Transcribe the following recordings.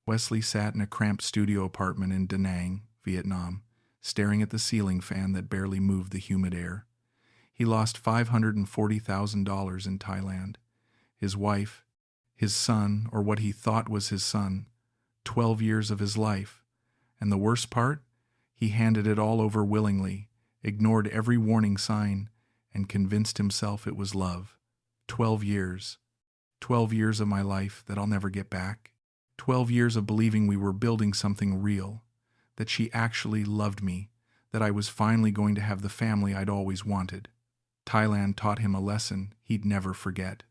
Wesley sat in a cramped studio apartment in Da Nang, Vietnam, staring at the ceiling fan that barely moved the humid air. He lost $540,000 in Thailand. His wife, his son, or what he thought was his son, 12 years of his life. And the worst part? He handed it all over willingly, ignored every warning sign, and convinced himself it was love. 12 years. 12 years of my life that I'll never get back. 12 years of believing we were building something real, that she actually loved me, that I was finally going to have the family I'd always wanted. Thailand taught him a lesson he'd never forget.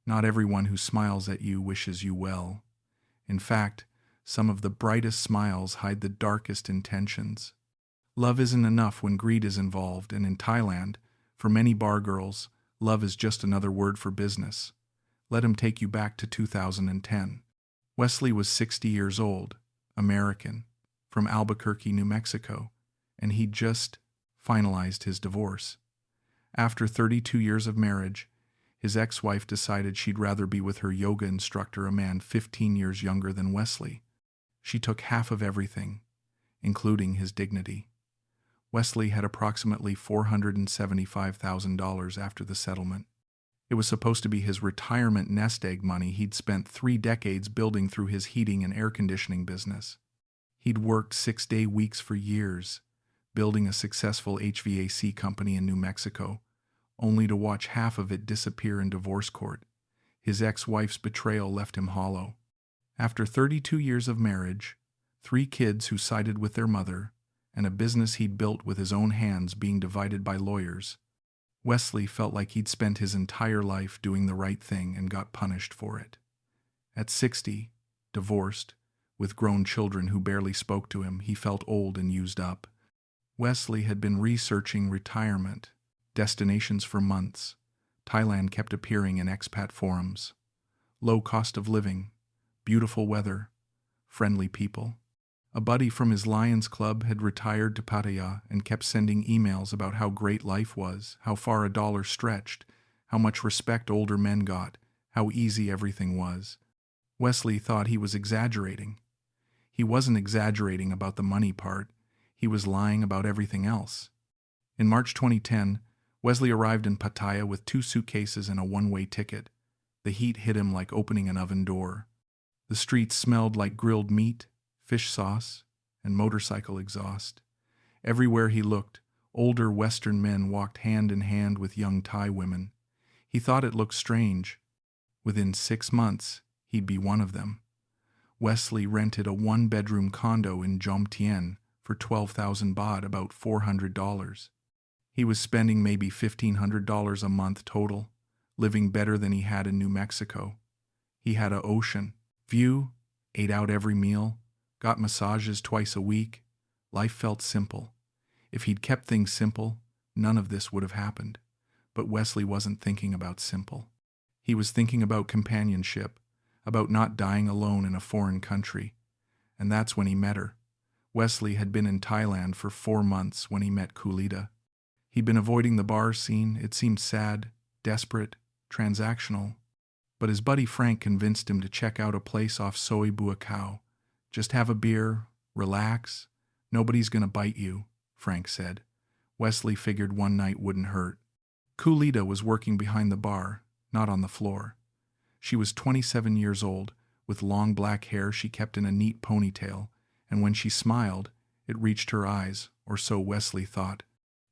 Not everyone who smiles at you wishes you well. In fact, some of the brightest smiles hide the darkest intentions. Love isn't enough when greed is involved, and in Thailand, for many bar girls, love is just another word for business. Let him take you back to 2010. Wesley was 60 years old, American, from Albuquerque, New Mexico, and he'd just finalized his divorce. After 32 years of marriage, his ex-wife decided she'd rather be with her yoga instructor, a man 15 years younger than Wesley. She took half of everything, including his dignity. Wesley had approximately $475,000 after the settlement. It was supposed to be his retirement nest egg money he'd spent 3 decades building through his heating and air conditioning business. He'd worked 6-day weeks for years, building a successful HVAC company in New Mexico, only to watch half of it disappear in divorce court. His ex-wife's betrayal left him hollow. After 32 years of marriage, 3 kids who sided with their mother, and a business he'd built with his own hands being divided by lawyers, Wesley felt like he'd spent his entire life doing the right thing and got punished for it. At 60, divorced, with grown children who barely spoke to him, he felt old and used up. Wesley had been researching retirement destinations for months. Thailand kept appearing in expat forums. Low cost of living, beautiful weather, friendly people. A buddy from his Lions Club had retired to Pattaya and kept sending emails about how great life was, how far a dollar stretched, how much respect older men got, how easy everything was. Wesley thought he was exaggerating. He wasn't exaggerating about the money part. He was lying about everything else. In March 2010, Wesley arrived in Pattaya with 2 suitcases and a one-way ticket. The heat hit him like opening an oven door. The streets smelled like grilled meat, fish sauce, and motorcycle exhaust. Everywhere he looked, older Western men walked hand in hand with young Thai women. He thought it looked strange. Within 6 months, he'd be one of them. Wesley rented a 1-bedroom condo in Jom Tien for 12,000 baht, about $400. He was spending maybe $1,500 a month total, living better than he had in New Mexico. He had an ocean view, ate out every meal, got massages twice a week. Life felt simple. If he'd kept things simple, none of this would have happened. But Wesley wasn't thinking about simple. He was thinking about companionship, about not dying alone in a foreign country. And that's when he met her. Wesley had been in Thailand for 4 months when he met Kulita. He'd been avoiding the bar scene. It seemed sad, desperate, transactional. But his buddy Frank convinced him to check out a place off Soi Bua Khao. Just have a beer, relax. Nobody's gonna bite you, Frank said. Wesley figured one night wouldn't hurt. Kulita was working behind the bar, not on the floor. She was 27 years old, with long black hair she kept in a neat ponytail, and when she smiled, it reached her eyes, or so Wesley thought.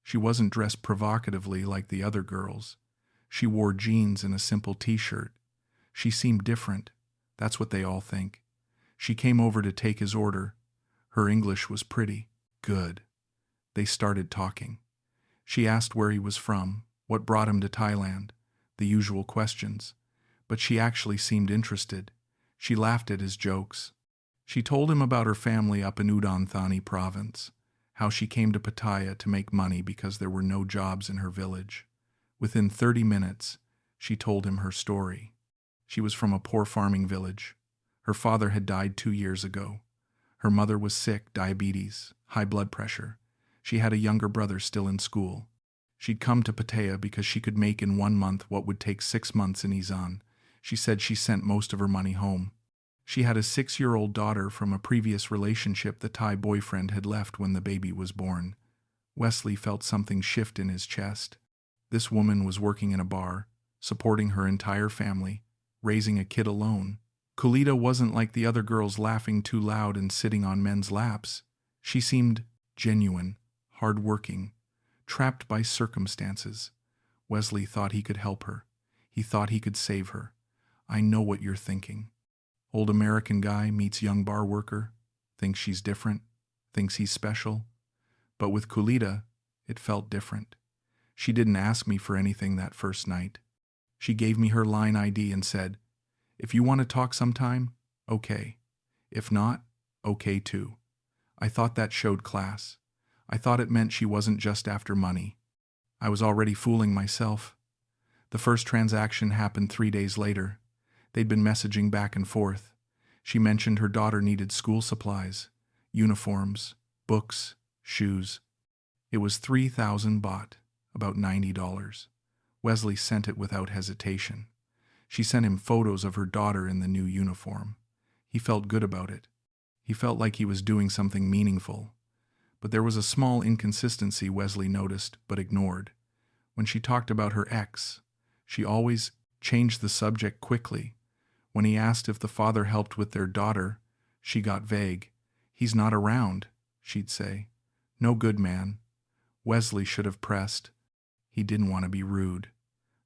She wasn't dressed provocatively like the other girls. She wore jeans and a simple t-shirt. She seemed different. That's what they all think. She came over to take his order. Her English was pretty good. They started talking. She asked where he was from, what brought him to Thailand, the usual questions. But she actually seemed interested. She laughed at his jokes. She told him about her family up in Udon Thani province, how she came to Pattaya to make money because there were no jobs in her village. Within 30 minutes, she told him her story. She was from a poor farming village. Her father had died 2 years ago. Her mother was sick, diabetes, high blood pressure. She had a younger brother still in school. She'd come to Pattaya because she could make in 1 month what would take 6 months in Isan. She said she sent most of her money home. She had a 6-year-old daughter from a previous relationship the Thai boyfriend had left when the baby was born. Wesley felt something shift in his chest. This woman was working in a bar, supporting her entire family, raising a kid alone. Kulita wasn't like the other girls laughing too loud and sitting on men's laps. She seemed genuine, hard-working, trapped by circumstances. Wesley thought he could help her. He thought he could save her. I know what you're thinking. Old American guy meets young bar worker, thinks she's different, thinks he's special. But with Kulita, it felt different. She didn't ask me for anything that first night. She gave me her line ID and said, "If you want to talk sometime, okay. If not, okay too." I thought that showed class. I thought it meant she wasn't just after money. I was already fooling myself. The first transaction happened 3 days later. They'd been messaging back and forth. She mentioned her daughter needed school supplies, uniforms, books, shoes. It was 3,000 baht, about $90. Wesley sent it without hesitation. She sent him photos of her daughter in the new uniform. He felt good about it. He felt like he was doing something meaningful. But there was a small inconsistency Wesley noticed but ignored. When she talked about her ex, she always changed the subject quickly. When he asked if the father helped with their daughter, she got vague. "He's not around," she'd say. "No good, man." Wesley should have pressed. He didn't want to be rude.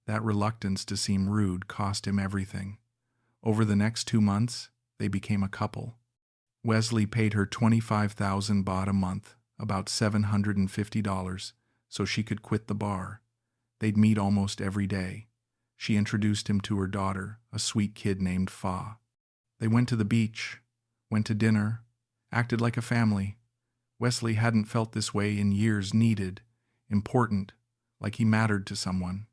That reluctance to seem rude cost him everything. Over the next 2 months, they became a couple. Wesley paid her 25,000 baht a month, about $750, so she could quit the bar. They'd meet almost every day. She introduced him to her daughter, a sweet kid named Fa. They went to the beach, went to dinner, acted like a family. Wesley hadn't felt this way in years, needed, important, like he mattered to someone.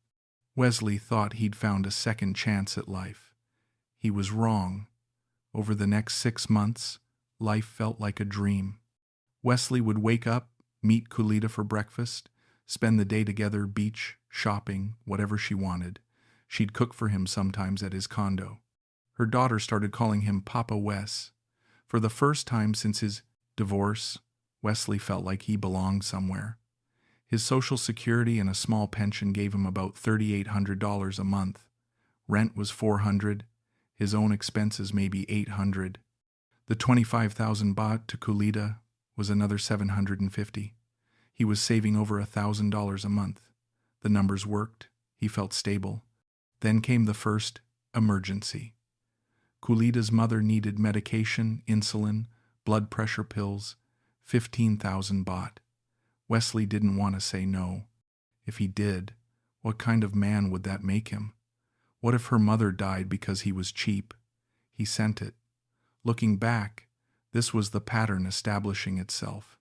Wesley thought he'd found a second chance at life. He was wrong. Over the next 6 months, life felt like a dream. Wesley would wake up, meet Kulita for breakfast, spend the day together, beach, shopping, whatever she wanted. She'd cook for him sometimes at his condo. Her daughter started calling him Papa Wes. For the first time since his divorce, Wesley felt like he belonged somewhere. His Social Security and a small pension gave him about $3,800 a month. Rent was $400, his own expenses maybe $800. The 25,000 baht to Kulita was another $750. He was saving over $1,000 a month. The numbers worked. He felt stable. Then came the first emergency. Kulita's mother needed medication, insulin, blood pressure pills, 15,000 baht. Wesley didn't want to say no. If he did, what kind of man would that make him? What if her mother died because he was cheap? He sent it. Looking back, this was the pattern establishing itself.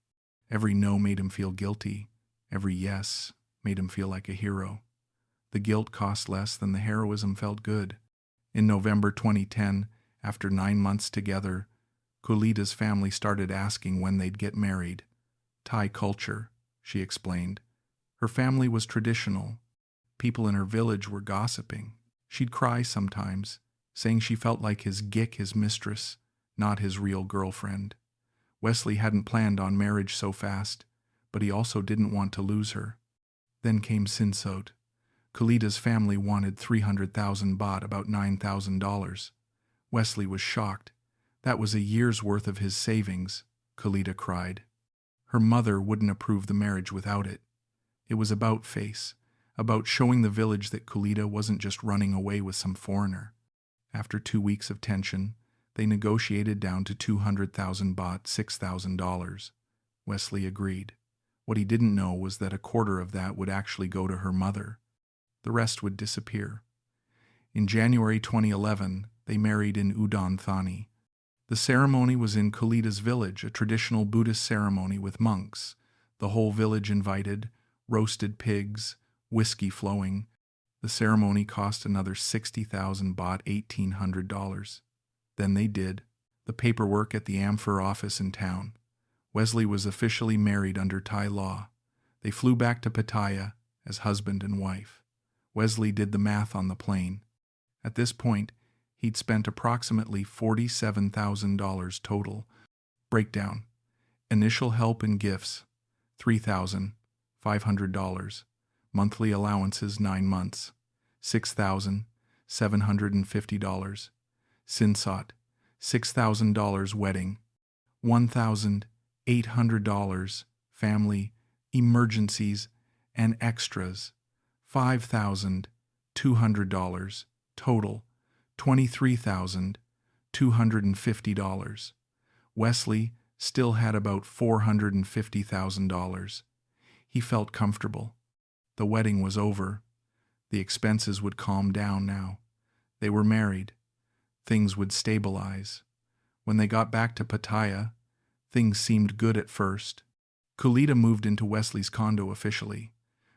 Every no made him feel guilty. Every yes made him feel like a hero. The guilt cost less than the heroism felt good. In November 2010, after 9 months together, Kulita's family started asking when they'd get married. Thai culture, she explained. Her family was traditional. People in her village were gossiping. She'd cry sometimes, saying she felt like his gik, his mistress, not his real girlfriend. Wesley hadn't planned on marriage so fast, but he also didn't want to lose her. Then came Sinsot. Kulita's family wanted 300,000 baht, about $9,000. Wesley was shocked. That was a year's worth of his savings, Kulita cried. Her mother wouldn't approve the marriage without it. It was about face, about showing the village that Kulita wasn't just running away with some foreigner. After 2 weeks of tension, they negotiated down to 200,000 baht, $6,000. Wesley agreed. What he didn't know was that a quarter of that would actually go to her mother. The rest would disappear. In January 2011, they married in Udon Thani. The ceremony was in Kulita's village, a traditional Buddhist ceremony with monks. The whole village invited, roasted pigs, whiskey flowing. The ceremony cost another 60,000 baht, $1,800. Then they did the paperwork at the Amphur office in town. Wesley was officially married under Thai law. They flew back to Pattaya as husband and wife. Wesley did the math on the plane. At this point, He'd spent approximately $47,000 total. Breakdown. Initial help and gifts, $3,500. Monthly allowances 9 months, $6,750. Sinsot, $6,000 wedding, $1,800 family, emergencies, and extras, $5,200 total, $23,250. Wesley still had about $450,000. He felt comfortable. The wedding was over. The expenses would calm down now. They were married. Things would stabilize. When they got back to Pattaya, things seemed good at first. Kulita moved into Wesley's condo officially.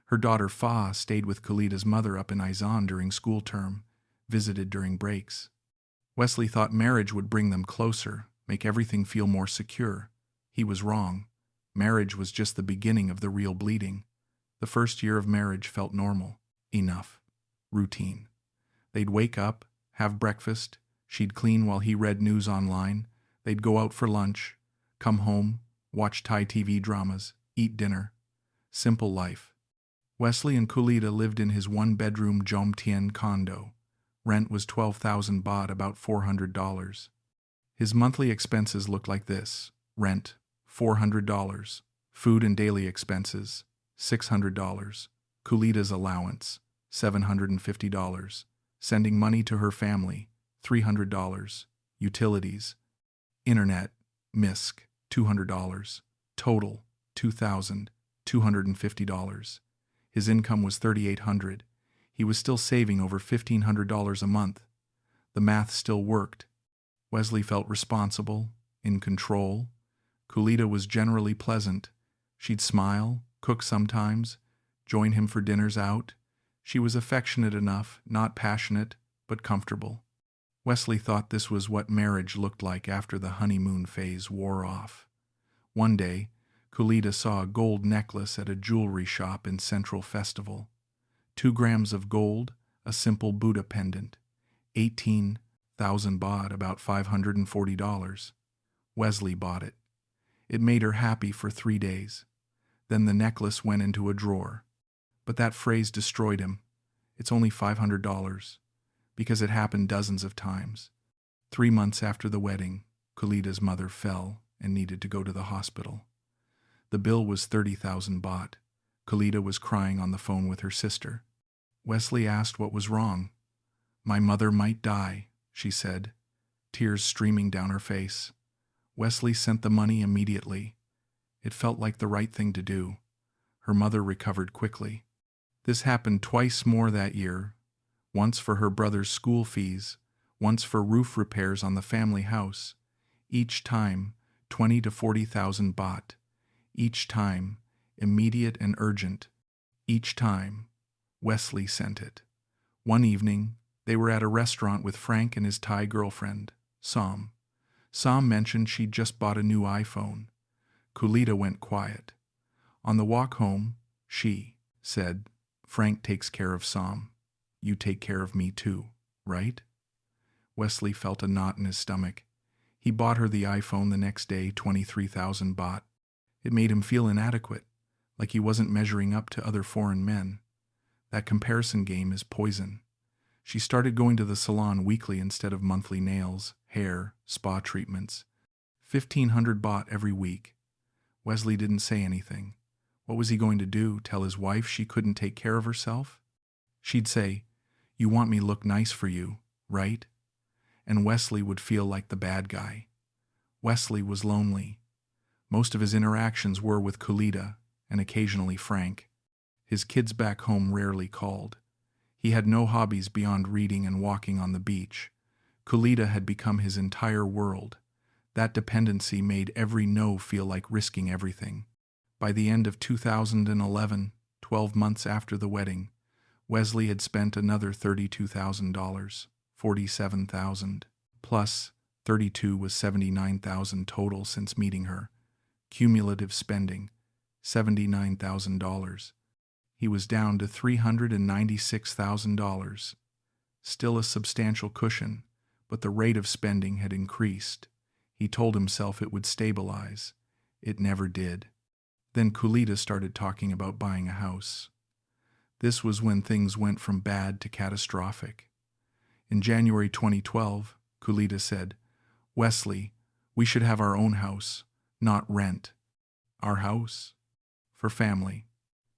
Her daughter Fa stayed with Kulita's mother up in Izan during school term, visited during breaks. Wesley thought marriage would bring them closer, make everything feel more secure. He was wrong. Marriage was just the beginning of the real bleeding. The first year of marriage felt normal. Enough. Routine. They'd wake up, have breakfast, she'd clean while he read news online, they'd go out for lunch, come home, watch Thai TV dramas, eat dinner. Simple life. Wesley and Kulita lived in his one-bedroom Jomtien condo. Rent was 12,000 baht, about $400. His monthly expenses looked like this. Rent, $400. Food and daily expenses, $600. Kulita's allowance, $750. Sending money to her family, $300. Utilities. Internet, MISC, $200. Total, $2,250. His income was $3,800. He was still saving over $1,500 a month. The math still worked. Wesley felt responsible, in control. Kulita was generally pleasant. She'd smile, cook sometimes, join him for dinners out. She was affectionate enough, not passionate, but comfortable. Wesley thought this was what marriage looked like after the honeymoon phase wore off. One day, Kulita saw a gold necklace at a jewelry shop in Central Festival. 2 grams of gold, a simple Buddha pendant. 18,000 baht, about $540. Wesley bought it. It made her happy for 3 days. Then the necklace went into a drawer. But that phrase destroyed him. It's only $500. Because it happened dozens of times. 3 months after the wedding, Kulita's mother fell and needed to go to the hospital. The bill was 30,000 baht. Kulita was crying on the phone with her sister. Wesley asked what was wrong. "My mother might die," she said, tears streaming down her face. Wesley sent the money immediately. It felt like the right thing to do. Her mother recovered quickly. This happened twice more that year, once for her brother's school fees, once for roof repairs on the family house. Each time, 20 to 40,000 baht. Each time, immediate and urgent. Each time, Wesley sent it. One evening, they were at a restaurant with Frank and his Thai girlfriend, Som. Som mentioned she'd just bought a new iPhone. Kulita went quiet. On the walk home, she said, "Frank takes care of Som. You take care of me too, right?" Wesley felt a knot in his stomach. He bought her the iPhone the next day, 23,000 baht. It made him feel inadequate, like he wasn't measuring up to other foreign men. That comparison game is poison. She started going to the salon weekly instead of monthly nails, hair, spa treatments. 1,500 baht every week. Wesley didn't say anything. What was he going to do, tell his wife she couldn't take care of herself? She'd say, "You want me look nice for you, right?" And Wesley would feel like the bad guy. Wesley was lonely. Most of his interactions were with Kulita and occasionally Frank. His kids back home rarely called. He had no hobbies beyond reading and walking on the beach. Kulita had become his entire world. That dependency made every no feel like risking everything. By the end of 2011, 12 months after the wedding, Wesley had spent another $32,000, 47,000, plus 32 was 79,000 total since meeting her. Cumulative spending, $79,000. He was down to $396,000. Still a substantial cushion, but the rate of spending had increased. He told himself it would stabilize. It never did. Then Kulita started talking about buying a house. This was when things went from bad to catastrophic. In January 2012, Kulita said, "Wesley, we should have our own house, not rent. Our house? For family."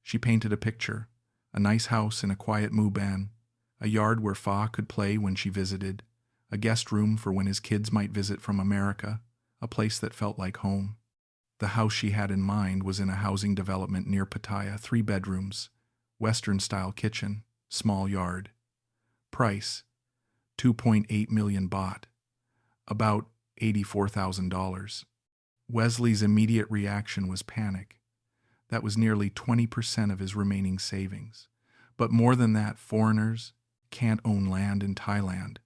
She painted a picture, a nice house in a quiet Muban, a yard where Fa could play when she visited, a guest room for when his kids might visit from America, a place that felt like home. The house she had in mind was in a housing development near Pattaya, 3 bedrooms, Western-style kitchen, small yard. Price, 2.8 million baht, about $84,000. Wesley's immediate reaction was panic. That was nearly 20% of his remaining savings. But more than that, foreigners can't own land in Thailand.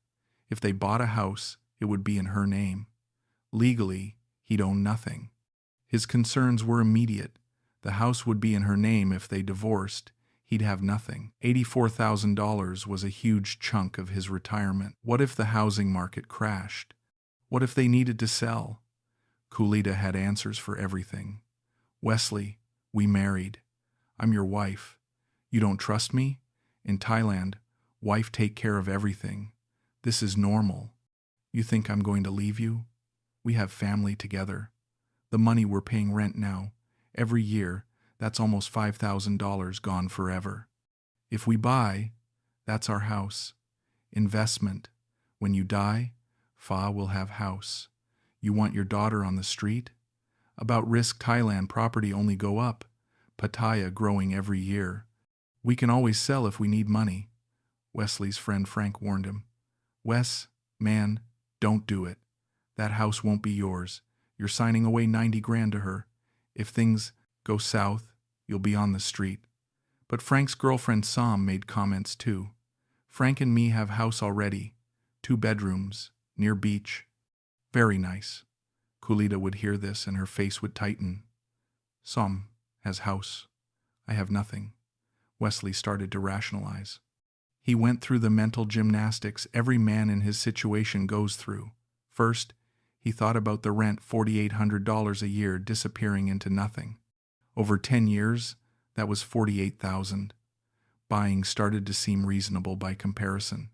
If they bought a house, it would be in her name. Legally, he'd own nothing. His concerns were immediate. The house would be in her name. If they divorced, he'd have nothing. $84,000 was a huge chunk of his retirement. What if the housing market crashed? What if they needed to sell? Kulita had answers for everything. "Wesley, we married. I'm your wife. You don't trust me? In Thailand, wife take care of everything. This is normal. You think I'm going to leave you? We have family together. The money we're paying rent now, every year, that's almost $5,000 gone forever. If we buy, that's our house. Investment. When you die, Fa will have house. You want your daughter on the street? About risk Thailand property only go up. Pattaya growing every year. We can always sell if we need money." Wesley's friend Frank warned him. "Wes, man, don't do it. That house won't be yours. You're signing away 90 grand to her. If things go south, you'll be on the street." But Frank's girlfriend Sam made comments too. "Frank and me have house already. 2 bedrooms, near beach. Very nice." Kulita would hear this and her face would tighten. "Sam has house. I have nothing." Wesley started to rationalize. He went through the mental gymnastics every man in his situation goes through. First, he thought about the rent, $4,800 a year, disappearing into nothing. Over 10 years, that was $48,000. Buying started to seem reasonable by comparison.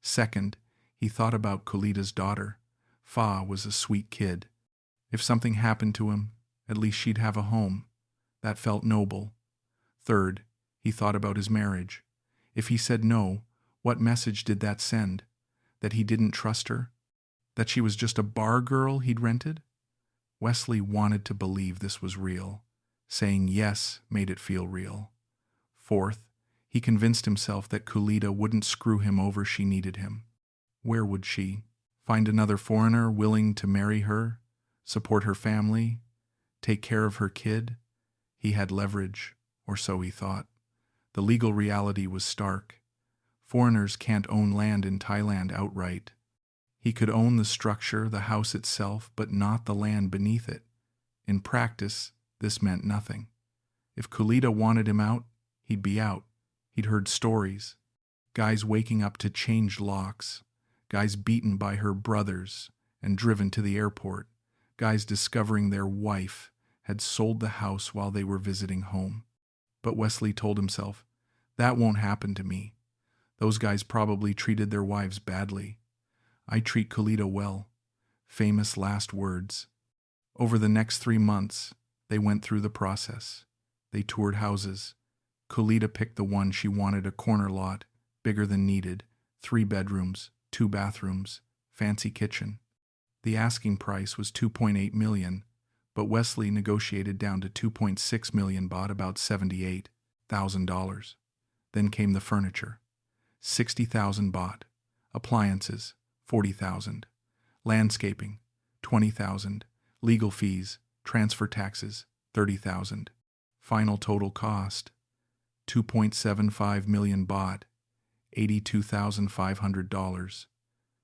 Second, he thought about Kulita's daughter. Fa was a sweet kid. If something happened to him, at least she'd have a home. That felt noble. Third, he thought about his marriage. If he said no, what message did that send? That he didn't trust her? That she was just a bar girl he'd rented? Wesley wanted to believe this was real. Saying yes made it feel real. Fourth, he convinced himself that Kulita wouldn't screw him over. She needed him. Where would she? Find another foreigner willing to marry her, support her family, take care of her kid? He had leverage, or so he thought. The legal reality was stark. Foreigners can't own land in Thailand outright. He could own the structure, the house itself, but not the land beneath it. In practice, this meant nothing. If Kulita wanted him out, he'd be out. He'd heard stories. Guys waking up to change locks. Guys beaten by her brothers and driven to the airport. Guys discovering their wife had sold the house while they were visiting home. But Wesley told himself, that won't happen to me. Those guys probably treated their wives badly. I treat Kulita well. Famous last words. Over the next 3 months, they went through the process. They toured houses. Kulita picked the one she wanted, a corner lot, bigger than needed, 3 bedrooms, 2 bathrooms, fancy kitchen. The asking price was 2.8 million, but Wesley negotiated down to 2.6 million baht, about $78,000. Then came the furniture, 60,000 baht, appliances, 40,000, landscaping, 20,000, legal fees, transfer taxes, 30,000. Final total cost, 2.75 million baht, $82,500.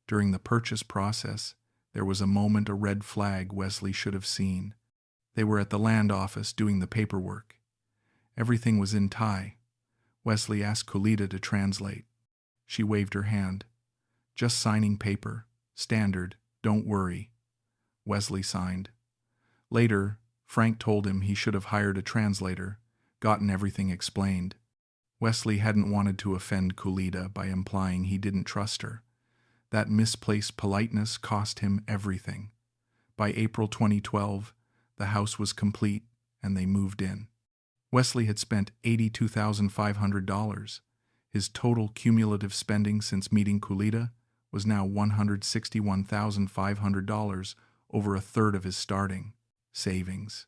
During the purchase process, there was a moment, a red flag Wesley should have seen. They were at the land office doing the paperwork. Everything was in Thai. Wesley asked Kulita to translate. She waved her hand. Just signing paper. Standard, don't worry. Wesley signed. Later, Frank told him he should have hired a translator, gotten everything explained. Wesley hadn't wanted to offend Kulita by implying he didn't trust her. That misplaced politeness cost him everything. By April 2012, the house was complete and they moved in. Wesley had spent $82,500. His total cumulative spending since meeting Kulita was now $161,500, over a third of his starting savings.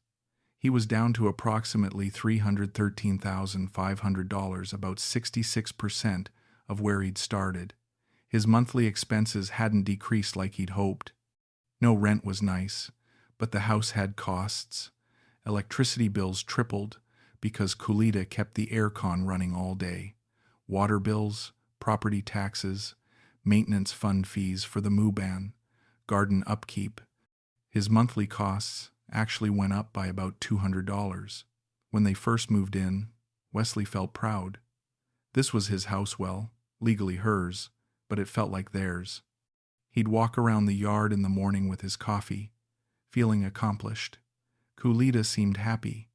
He was down to approximately $313,500, about 66% of where he'd started. His monthly expenses hadn't decreased like he'd hoped. No rent was nice, but the house had costs. Electricity bills tripled because Kulita kept the aircon running all day. Water bills, property taxes, maintenance fund fees for the Muban, garden upkeep. His monthly costs actually went up by about $200. When they first moved in, Wesley felt proud. This was his house, well, legally hers, but it felt like theirs. He'd walk around the yard in the morning with his coffee, feeling accomplished. Kulita seemed happy.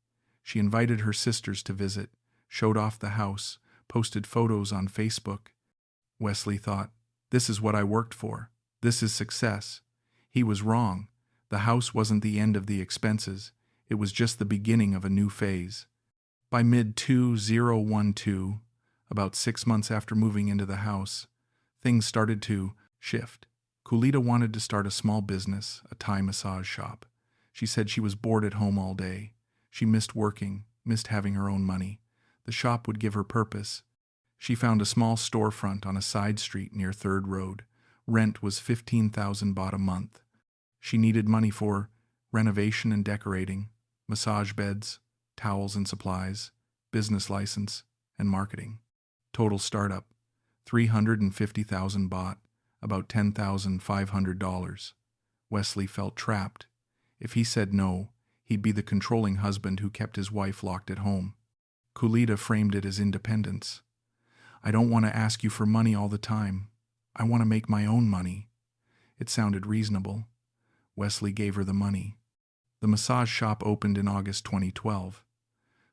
She invited her sisters to visit, showed off the house, posted photos on Facebook. Wesley thought, this is what I worked for. This is success. He was wrong. The house wasn't the end of the expenses. It was just the beginning of a new phase. By mid-2012, about 6 months after moving into the house, things started to shift. Kulita wanted to start a small business, a Thai massage shop. She said she was bored at home all day. She missed working, missed having her own money. The shop would give her purpose. She found a small storefront on a side street near 3rd Road. Rent was 15,000 baht a month. She needed money for renovation and decorating, massage beds, towels and supplies, business license, and marketing. Total startup, 350,000 baht, about $10,500. Wesley felt trapped. If he said no, he'd be the controlling husband who kept his wife locked at home. Kulita framed it as independence. I don't want to ask you for money all the time. I want to make my own money. It sounded reasonable. Wesley gave her the money. The massage shop opened in August 2012.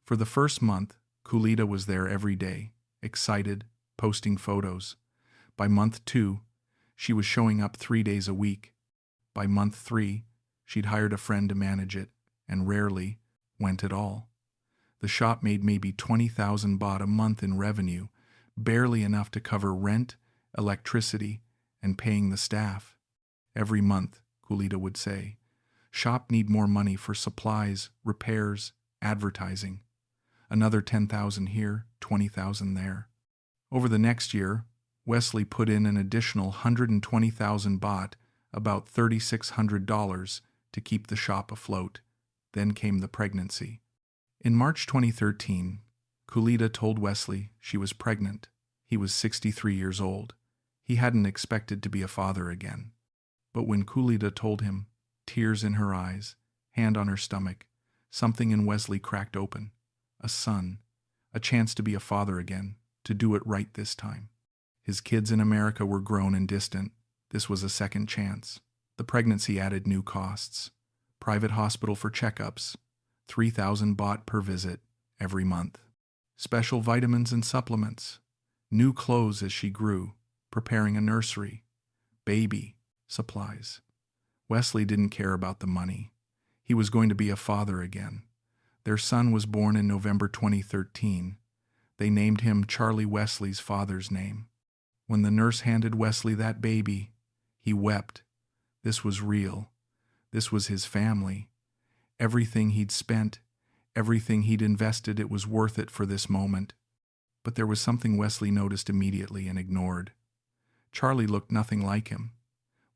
For the first month, Kulita was there every day, excited, posting photos. By month 2, she was showing up 3 days a week. By month 3, she'd hired a friend to manage it, and rarely went at all. The shop made maybe 20,000 baht a month in revenue, barely enough to cover rent, electricity, and paying the staff. Every month, Kulita would say, shop need more money for supplies, repairs, advertising. Another 10,000 here, 20,000 there. Over the next year, Wesley put in an additional 120,000 baht, about $3,600, to keep the shop afloat. Then came the pregnancy. In March 2013, Kulita told Wesley she was pregnant. He was 63 years old. He hadn't expected to be a father again. But when Kulita told him, tears in her eyes, hand on her stomach, something in Wesley cracked open. A son, a chance to be a father again, to do it right this time. His kids in America were grown and distant. This was a second chance. The pregnancy added new costs. Private hospital for checkups, 3,000 baht per visit every month. Special vitamins and supplements. New clothes as she grew, preparing a nursery. Baby supplies. Wesley didn't care about the money. He was going to be a father again. Their son was born in November 2013. They named him Charlie, Wesley's father's name. When the nurse handed Wesley that baby, he wept. This was real. This was his family. Everything he'd spent, everything he'd invested, it was worth it for this moment. But there was something Wesley noticed immediately and ignored. Charlie looked nothing like him.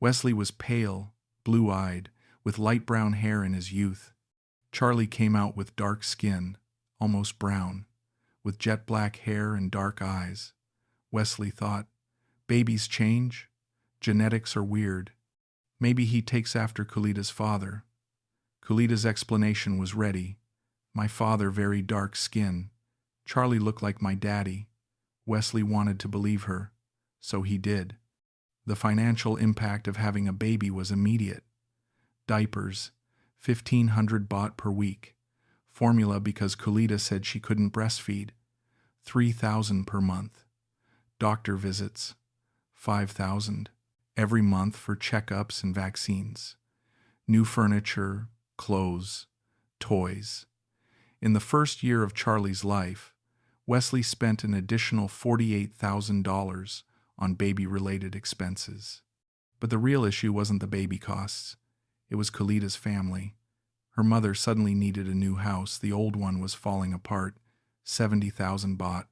Wesley was pale, blue-eyed, with light brown hair in his youth. Charlie came out with dark skin, almost brown, with jet black hair and dark eyes. Wesley thought, babies change? Genetics are weird. Maybe he takes after Kulita's father. Kulita's explanation was ready. My father very dark skin. Charlie looked like my daddy. Wesley wanted to believe her, so he did. The financial impact of having a baby was immediate. Diapers, 1,500 baht per week. Formula because Kulita said she couldn't breastfeed, 3,000 per month. Doctor visits, 5,000 every month for checkups and vaccines. New furniture, clothes, toys. In the first year of Charlie's life, Wesley spent an additional $48,000 on baby-related expenses. But the real issue wasn't the baby costs. It was Kulita's family. Her mother suddenly needed a new house. The old one was falling apart, 70,000 baht.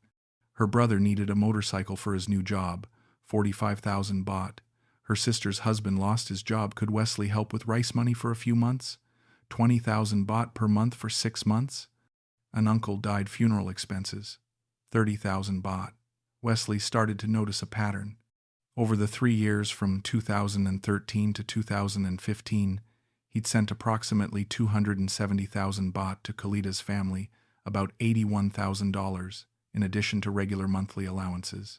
Her brother needed a motorcycle for his new job, 45,000 baht. Her sister's husband lost his job. Could Wesley help with rice money for a few months? 20,000 baht per month for 6 months? An uncle died, funeral expenses, 30,000 baht. Wesley started to notice a pattern. Over the 3 years from 2013 to 2015, he'd sent approximately 270,000 baht to Kulita's family, about $81,000, in addition to regular monthly allowances.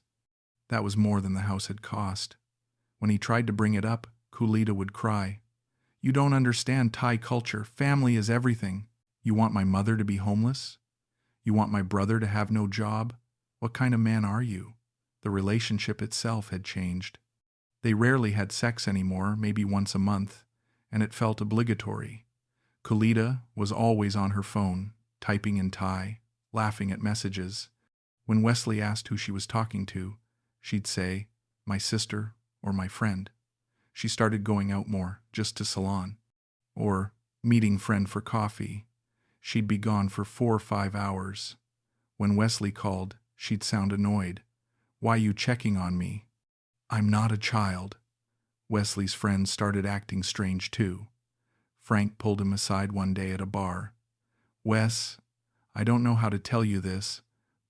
That was more than the house had cost. When he tried to bring it up, Kulita would cry, "You don't understand Thai culture. Family is everything. You want my mother to be homeless? You want my brother to have no job? What kind of man are you?" The relationship itself had changed. They rarely had sex anymore, maybe once a month, and it felt obligatory. Kulita was always on her phone, typing in Thai, laughing at messages. When Wesley asked who she was talking to, she'd say, "My sister," or "my friend." She started going out more, just to salon, or meeting friend for coffee. She'd be gone for 4 or 5 hours. When Wesley called, she'd sound annoyed. "Why you checking on me? I'm not a child." Wesley's friends started acting strange too. Frank pulled him aside one day at a bar. "Wes, I don't know how to tell you this,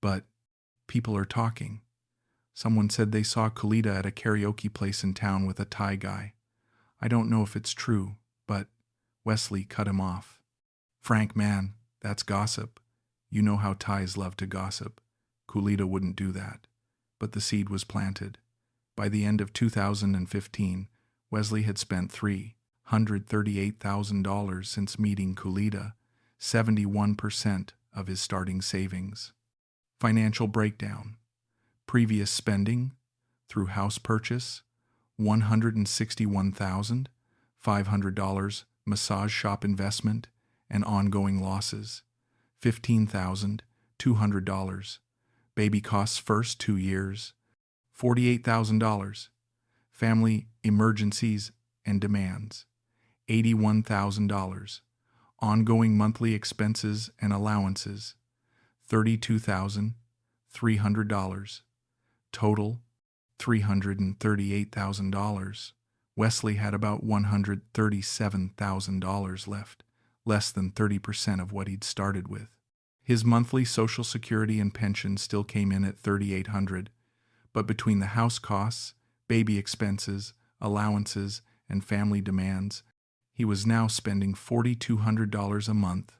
but people are talking. Someone said they saw Kulita at a karaoke place in town with a Thai guy. I don't know if it's true, but..." Wesley cut him off. "Frank, man, that's gossip. You know how Thais love to gossip. Kulita wouldn't do that." But the seed was planted. By the end of 2015, Wesley had spent $338,000 since meeting Kulita, 71% of his starting savings. Financial breakdown. Previous spending, through house purchase, $161,500, massage shop investment, and ongoing losses, $15,200. Baby costs first 2 years, $48,000. Family emergencies and demands, $81,000. Ongoing monthly expenses and allowances, $32,300. Total, $338,000. Wesley had about $137,000 left, less than 30% of what he'd started with. His monthly Social Security and pension still came in at $3,800, but between the house costs, baby expenses, allowances, and family demands, he was now spending $4,200 a month,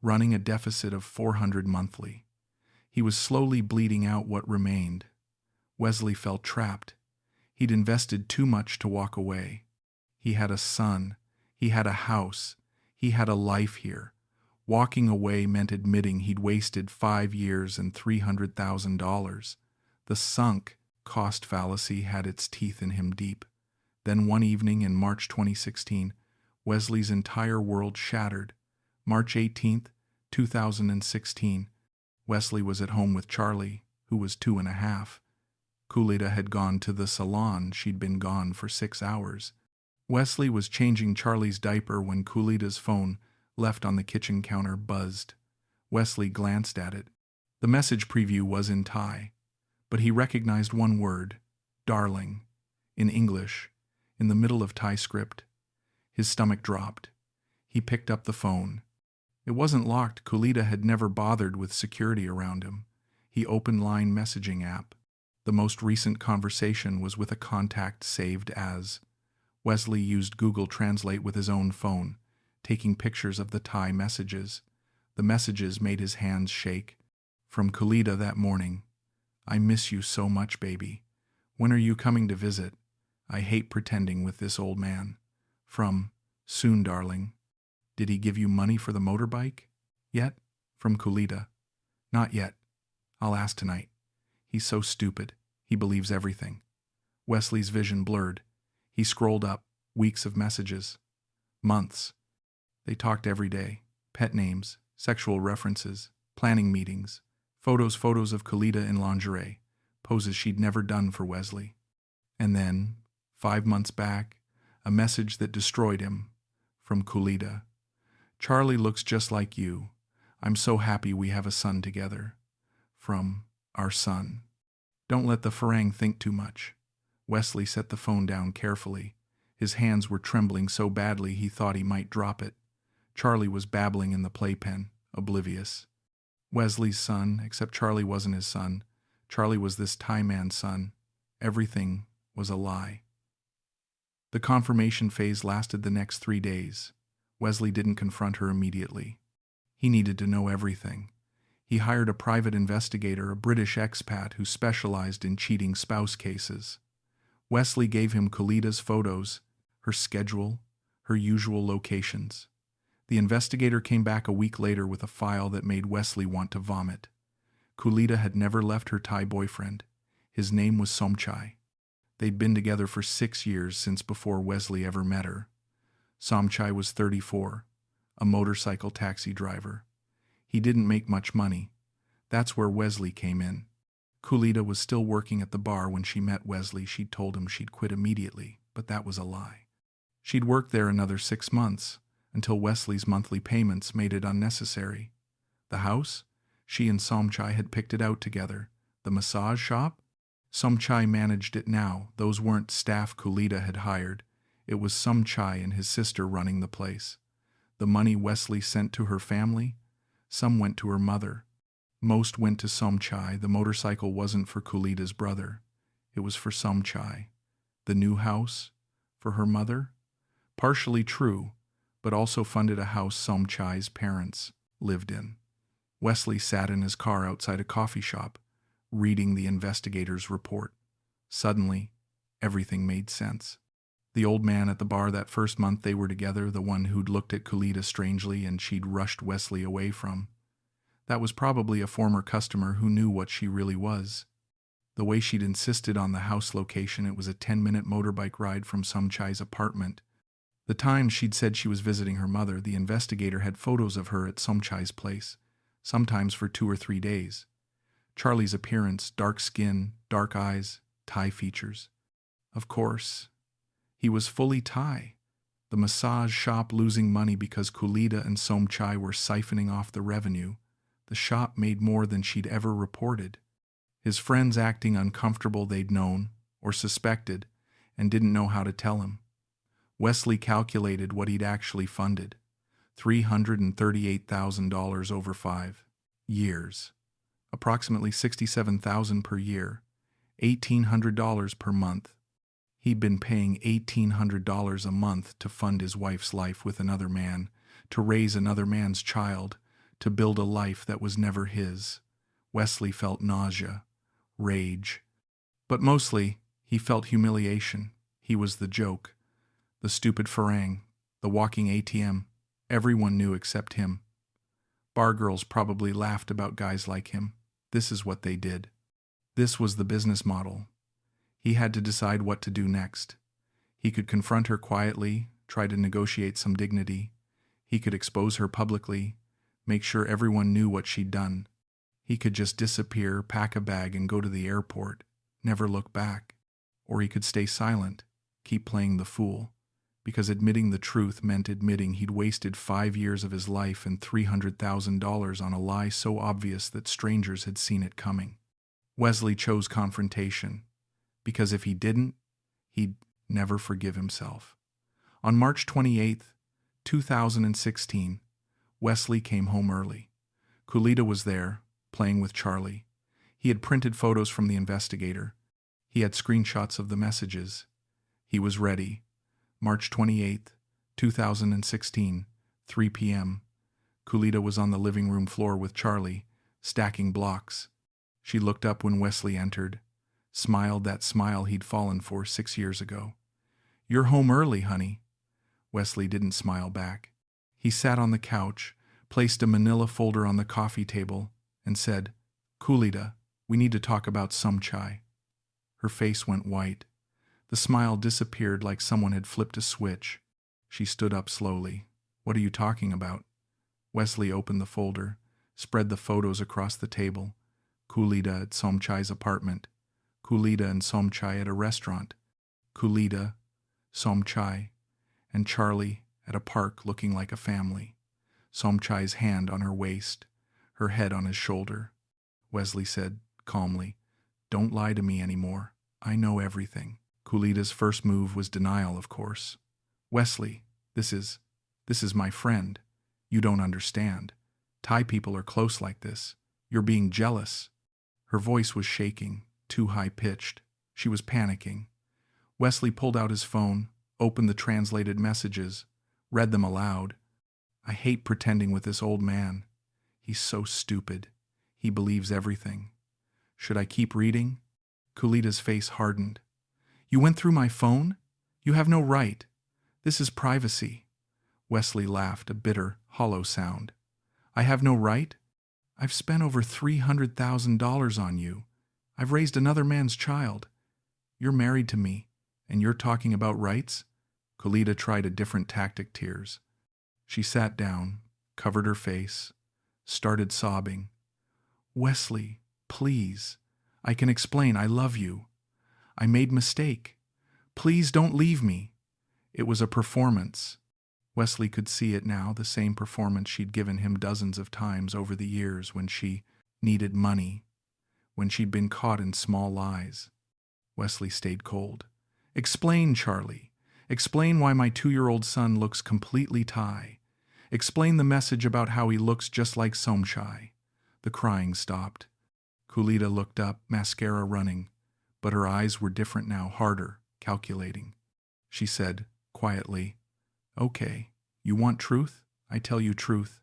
running a deficit of $400 monthly. He was slowly bleeding out what remained. Wesley felt trapped. He'd invested too much to walk away. He had a son. He had a house. He had a life here. Walking away meant admitting he'd wasted 5 years and $300,000. The sunk cost fallacy had its teeth in him deep. Then one evening in March 2016, Wesley's entire world shattered. March 18, 2016, Wesley was at home with Charlie, who was 2.5. Kulita had gone to the salon. She'd been gone for 6 hours. Wesley was changing Charlie's diaper when Kulita's phone, left on the kitchen counter, buzzed. Wesley glanced at it. The message preview was in Thai, but he recognized one word, "darling," in English, in the middle of Thai script. His stomach dropped. He picked up the phone. It wasn't locked. Kulita had never bothered with security around him. He opened Line messaging app. The most recent conversation was with a contact saved as. Wesley used Google Translate with his own phone, taking pictures of the Thai messages. The messages made his hands shake. From Kulita that morning, "I miss you so much, baby. When are you coming to visit? I hate pretending with this old man. From, soon, darling. Did he give you money for the motorbike? Yet? From Kulita. Not yet. I'll ask tonight. He's so stupid. He believes everything. Wesley's vision blurred. He scrolled up. Weeks of messages. Months. They talked every day. Pet names, sexual references, planning meetings, photos of Kulita in lingerie, poses she'd never done for Wesley. And then, 5 months back, a message that destroyed him. From Kulita. Charlie looks just like you. I'm so happy we have a son together. From, our son. Don't let the Farang think too much. Wesley set the phone down carefully. His hands were trembling so badly he thought he might drop it. Charlie was babbling in the playpen, oblivious. Wesley's son, except Charlie wasn't his son. Charlie was this Thai man's son. Everything was a lie. The confirmation phase lasted the next 3 days. Wesley didn't confront her immediately. He needed to know everything. He hired a private investigator, a British expat who specialized in cheating spouse cases. Wesley gave him Kulita's photos, her schedule, her usual locations. The investigator came back a week later with a file that made Wesley want to vomit. Kulita had never left her Thai boyfriend. His name was Somchai. They'd been together for 6 years since before Wesley ever met her. Somchai was 34, a motorcycle taxi driver. He didn't make much money. That's where Wesley came in. Kulita was still working at the bar when she met Wesley. She'd told him she'd quit immediately, but that was a lie. She'd worked there another 6 months, until Wesley's monthly payments made it unnecessary. The house? She and Somchai had picked it out together. The massage shop? Somchai managed it now. Those weren't staff Kulita had hired. It was Somchai and his sister running the place. The money Wesley sent to her family? Some went to her mother. Most went to Somchai. The motorcycle wasn't for Kulita's brother. It was for Somchai. The new house? For her mother? Partially true, but also funded a house Somchai's parents lived in. Wesley sat in his car outside a coffee shop, reading the investigator's report. Suddenly, everything made sense. The old man at the bar that first month they were together, the one who'd looked at Kulita strangely and she'd rushed Wesley away from. That was probably a former customer who knew what she really was. The way she'd insisted on the house location, it was a 10-minute motorbike ride from Somchai's apartment. The times she'd said she was visiting her mother, the investigator had photos of her at Somchai's place, sometimes for 2 or 3 days. Charlie's appearance, dark skin, dark eyes, Thai features. Of course, he was fully Thai. The massage shop losing money because Kulita and Somchai were siphoning off the revenue. The shop made more than she'd ever reported. His friends acting uncomfortable, they'd known, or suspected, and didn't know how to tell him. Wesley calculated what he'd actually funded. $338,000 over 5 years. Approximately $67,000 per year. $1,800 per month. He'd been paying $1,800 a month to fund his wife's life with another man, to raise another man's child, to build a life that was never his. Wesley felt nausea, rage. But mostly, he felt humiliation. He was the joke. The stupid Farang, the walking ATM. Everyone knew except him. Bar girls probably laughed about guys like him. This is what they did. This was the business model. He had to decide what to do next. He could confront her quietly, try to negotiate some dignity. He could expose her publicly, make sure everyone knew what she'd done. He could just disappear, pack a bag, and go to the airport, never look back. Or he could stay silent, keep playing the fool, because admitting the truth meant admitting he'd wasted 5 years of his life and $300,000 on a lie so obvious that strangers had seen it coming. Wesley chose confrontation, because if he didn't, he'd never forgive himself. On March 28, 2016, Wesley came home early. Kulita was there, playing with Charlie. He had printed photos from the investigator. He had screenshots of the messages. He was ready. March 28, 2016, 3 p.m. Kulita was on the living room floor with Charlie, stacking blocks. She looked up when Wesley entered, smiled that smile he'd fallen for 6 years ago. You're home early, honey. Wesley didn't smile back. He sat on the couch, placed a manila folder on the coffee table, and said, Kulida, we need to talk about Somchai. Her face went white. The smile disappeared like someone had flipped a switch. She stood up slowly. What are you talking about? Wesley opened the folder, spread the photos across the table. Kulida at Somchai's apartment. Kulida and Somchai at a restaurant. Kulida, Somchai, and Charlie at a park looking like a family. Somchai's hand on her waist, her head on his shoulder. Wesley said calmly, Don't lie to me anymore. I know everything. Kulida's first move was denial, of course. Wesley, this is my friend. You don't understand. Thai people are close like this. You're being jealous. Her voice was shaking, too high-pitched. She was panicking. Wesley pulled out his phone, opened the translated messages, read them aloud. I hate pretending with this old man. He's so stupid. He believes everything. Should I keep reading? Kulida's face hardened. You went through my phone? You have no right. This is privacy. Wesley laughed, a bitter, hollow sound. I have no right? I've spent over $300,000 on you. I've raised another man's child. You're married to me, and you're talking about rights? Kulida tried a different tactic, tears. She sat down, covered her face, started sobbing. Wesley, please. I can explain. I love you. I made mistake. Please don't leave me. It was a performance. Wesley could see it now, the same performance she'd given him dozens of times over the years when she needed money, when she'd been caught in small lies. Wesley stayed cold. Explain, Charlie. Explain why my 2-year-old son looks completely Thai. Explain the message about how he looks just like Somchai. The crying stopped. Kulida looked up, mascara running, but her eyes were different now, harder, calculating. She said, quietly, Okay, you want truth? I tell you truth.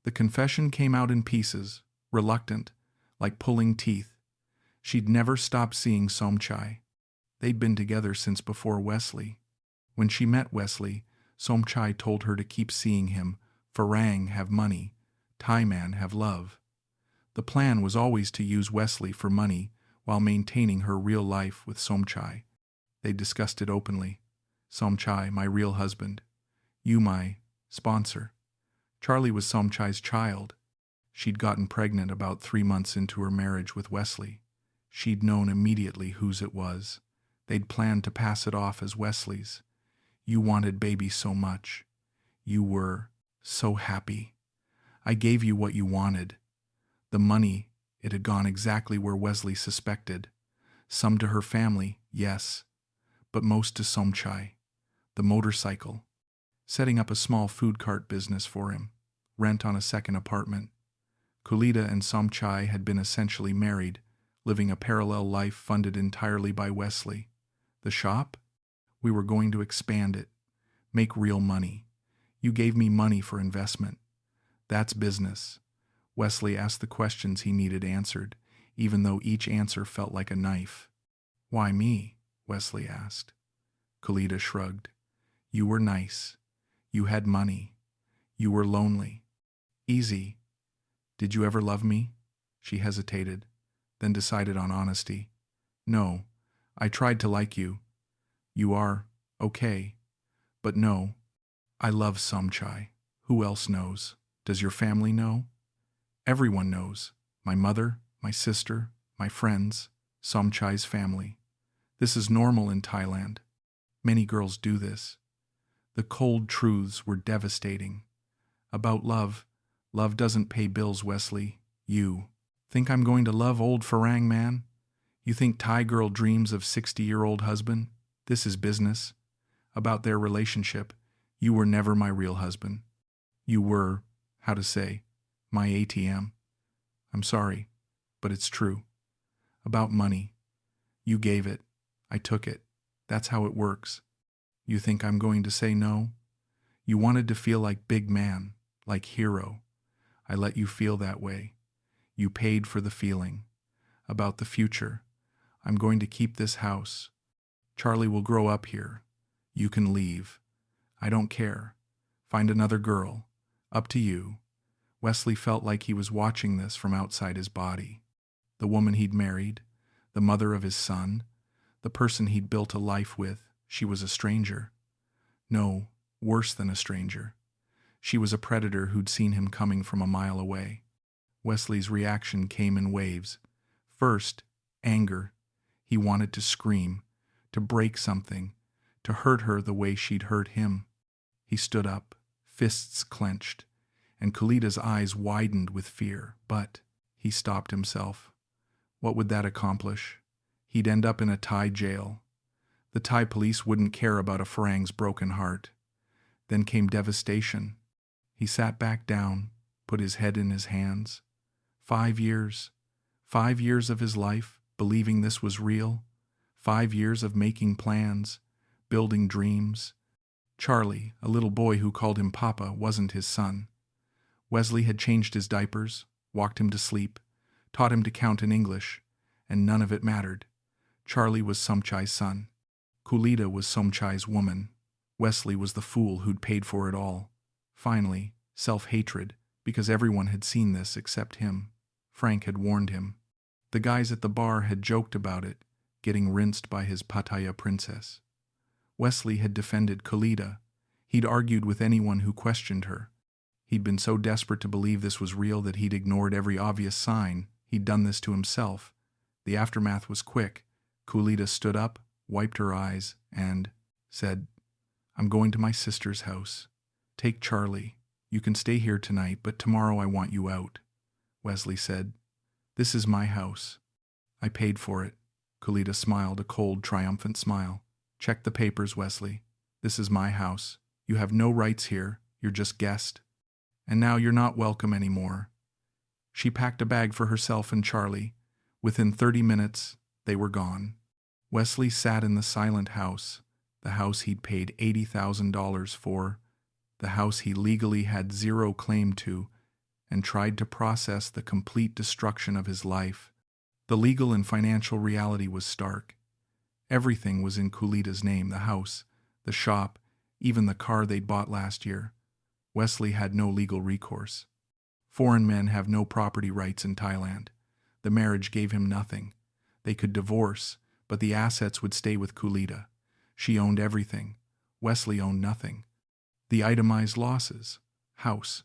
The confession came out in pieces, reluctant, like pulling teeth. She'd never stopped seeing Somchai. They'd been together since before Wesley. When she met Wesley, Somchai told her to keep seeing him. Farang have money, Thai man have love. The plan was always to use Wesley for money while maintaining her real life with Somchai. They discussed it openly. Somchai, my real husband. You, my sponsor. Charlie was Somchai's child. She'd gotten pregnant about 3 months into her marriage with Wesley. She'd known immediately whose it was. They'd planned to pass it off as Wesley's. You wanted baby so much. You were so happy. I gave you what you wanted. The money, it had gone exactly where Wesley suspected. Some to her family, yes, but most to Somchai. The motorcycle. Setting up a small food cart business for him. Rent on a second apartment. Kulida and Somchai had been essentially married, living a parallel life funded entirely by Wesley. The shop? We were going to expand it. Make real money. You gave me money for investment. That's business. Wesley asked the questions he needed answered, even though each answer felt like a knife. Why me? Wesley asked. Kulida shrugged. You were nice. You had money. You were lonely. Easy. Did you ever love me? She hesitated, then decided on honesty. No, I tried to like you. You are okay. But no, I love Somchai. Who else knows? Does your family know? Everyone knows. My mother, my sister, my friends, Somchai's family. This is normal in Thailand. Many girls do this. The cold truths were devastating. About love, love doesn't pay bills, Wesley. You. Think I'm going to love old Farang man? You think Thai girl dreams of 60-year-old husband? This is business. About their relationship, you were never my real husband. You were, how to say, my ATM. I'm sorry, but it's true. About money. You gave it. I took it. That's how it works. You think I'm going to say no? You wanted to feel like big man, like hero. I let you feel that way. You paid for the feeling. About the future. I'm going to keep this house. Charlie will grow up here. You can leave. I don't care. Find another girl. Up to you. Wesley felt like he was watching this from outside his body. The woman he'd married, the mother of his son, the person he'd built a life with, she was a stranger. No, worse than a stranger. She was a predator who'd seen him coming from a mile away. Wesley's reaction came in waves. First, anger. He wanted to scream, to break something, to hurt her the way she'd hurt him. He stood up, fists clenched, and Kulida's eyes widened with fear, but he stopped himself. What would that accomplish? He'd end up in a Thai jail. The Thai police wouldn't care about a Farang's broken heart. Then came devastation. He sat back down, put his head in his hands. 5 years. 5 years of his life, believing this was real. 5 years of making plans, building dreams. Charlie, a little boy who called him Papa, wasn't his son. Wesley had changed his diapers, walked him to sleep, taught him to count in English, and none of it mattered. Charlie was Somchai's son. Kulida was Somchai's woman. Wesley was the fool who'd paid for it all. Finally, self-hatred, because everyone had seen this except him. Frank had warned him. The guys at the bar had joked about it, getting rinsed by his Pattaya princess. Wesley had defended Kulida. He'd argued with anyone who questioned her. He'd been so desperate to believe this was real that he'd ignored every obvious sign. He'd done this to himself. The aftermath was quick. Kulida stood up, wiped her eyes, and said, "I'm going to my sister's house. Take Charlie. You can stay here tonight, but tomorrow I want you out." Wesley said, "This is my house. I paid for it." Kulida smiled a cold, triumphant smile. "Check the papers, Wesley. This is my house. You have no rights here. You're just guest. And now you're not welcome anymore." She packed a bag for herself and Charlie. Within 30 minutes, they were gone. Wesley sat in the silent house, the house he'd paid $80,000 for, the house he legally had zero claim to, and tried to process the complete destruction of his life. The legal and financial reality was stark. Everything was in Kulida's name, the house, the shop, even the car they'd bought last year. Wesley had no legal recourse. Foreign men have no property rights in Thailand. The marriage gave him nothing. They could divorce, but the assets would stay with Kulida. She owned everything. Wesley owned nothing. The itemized losses: house,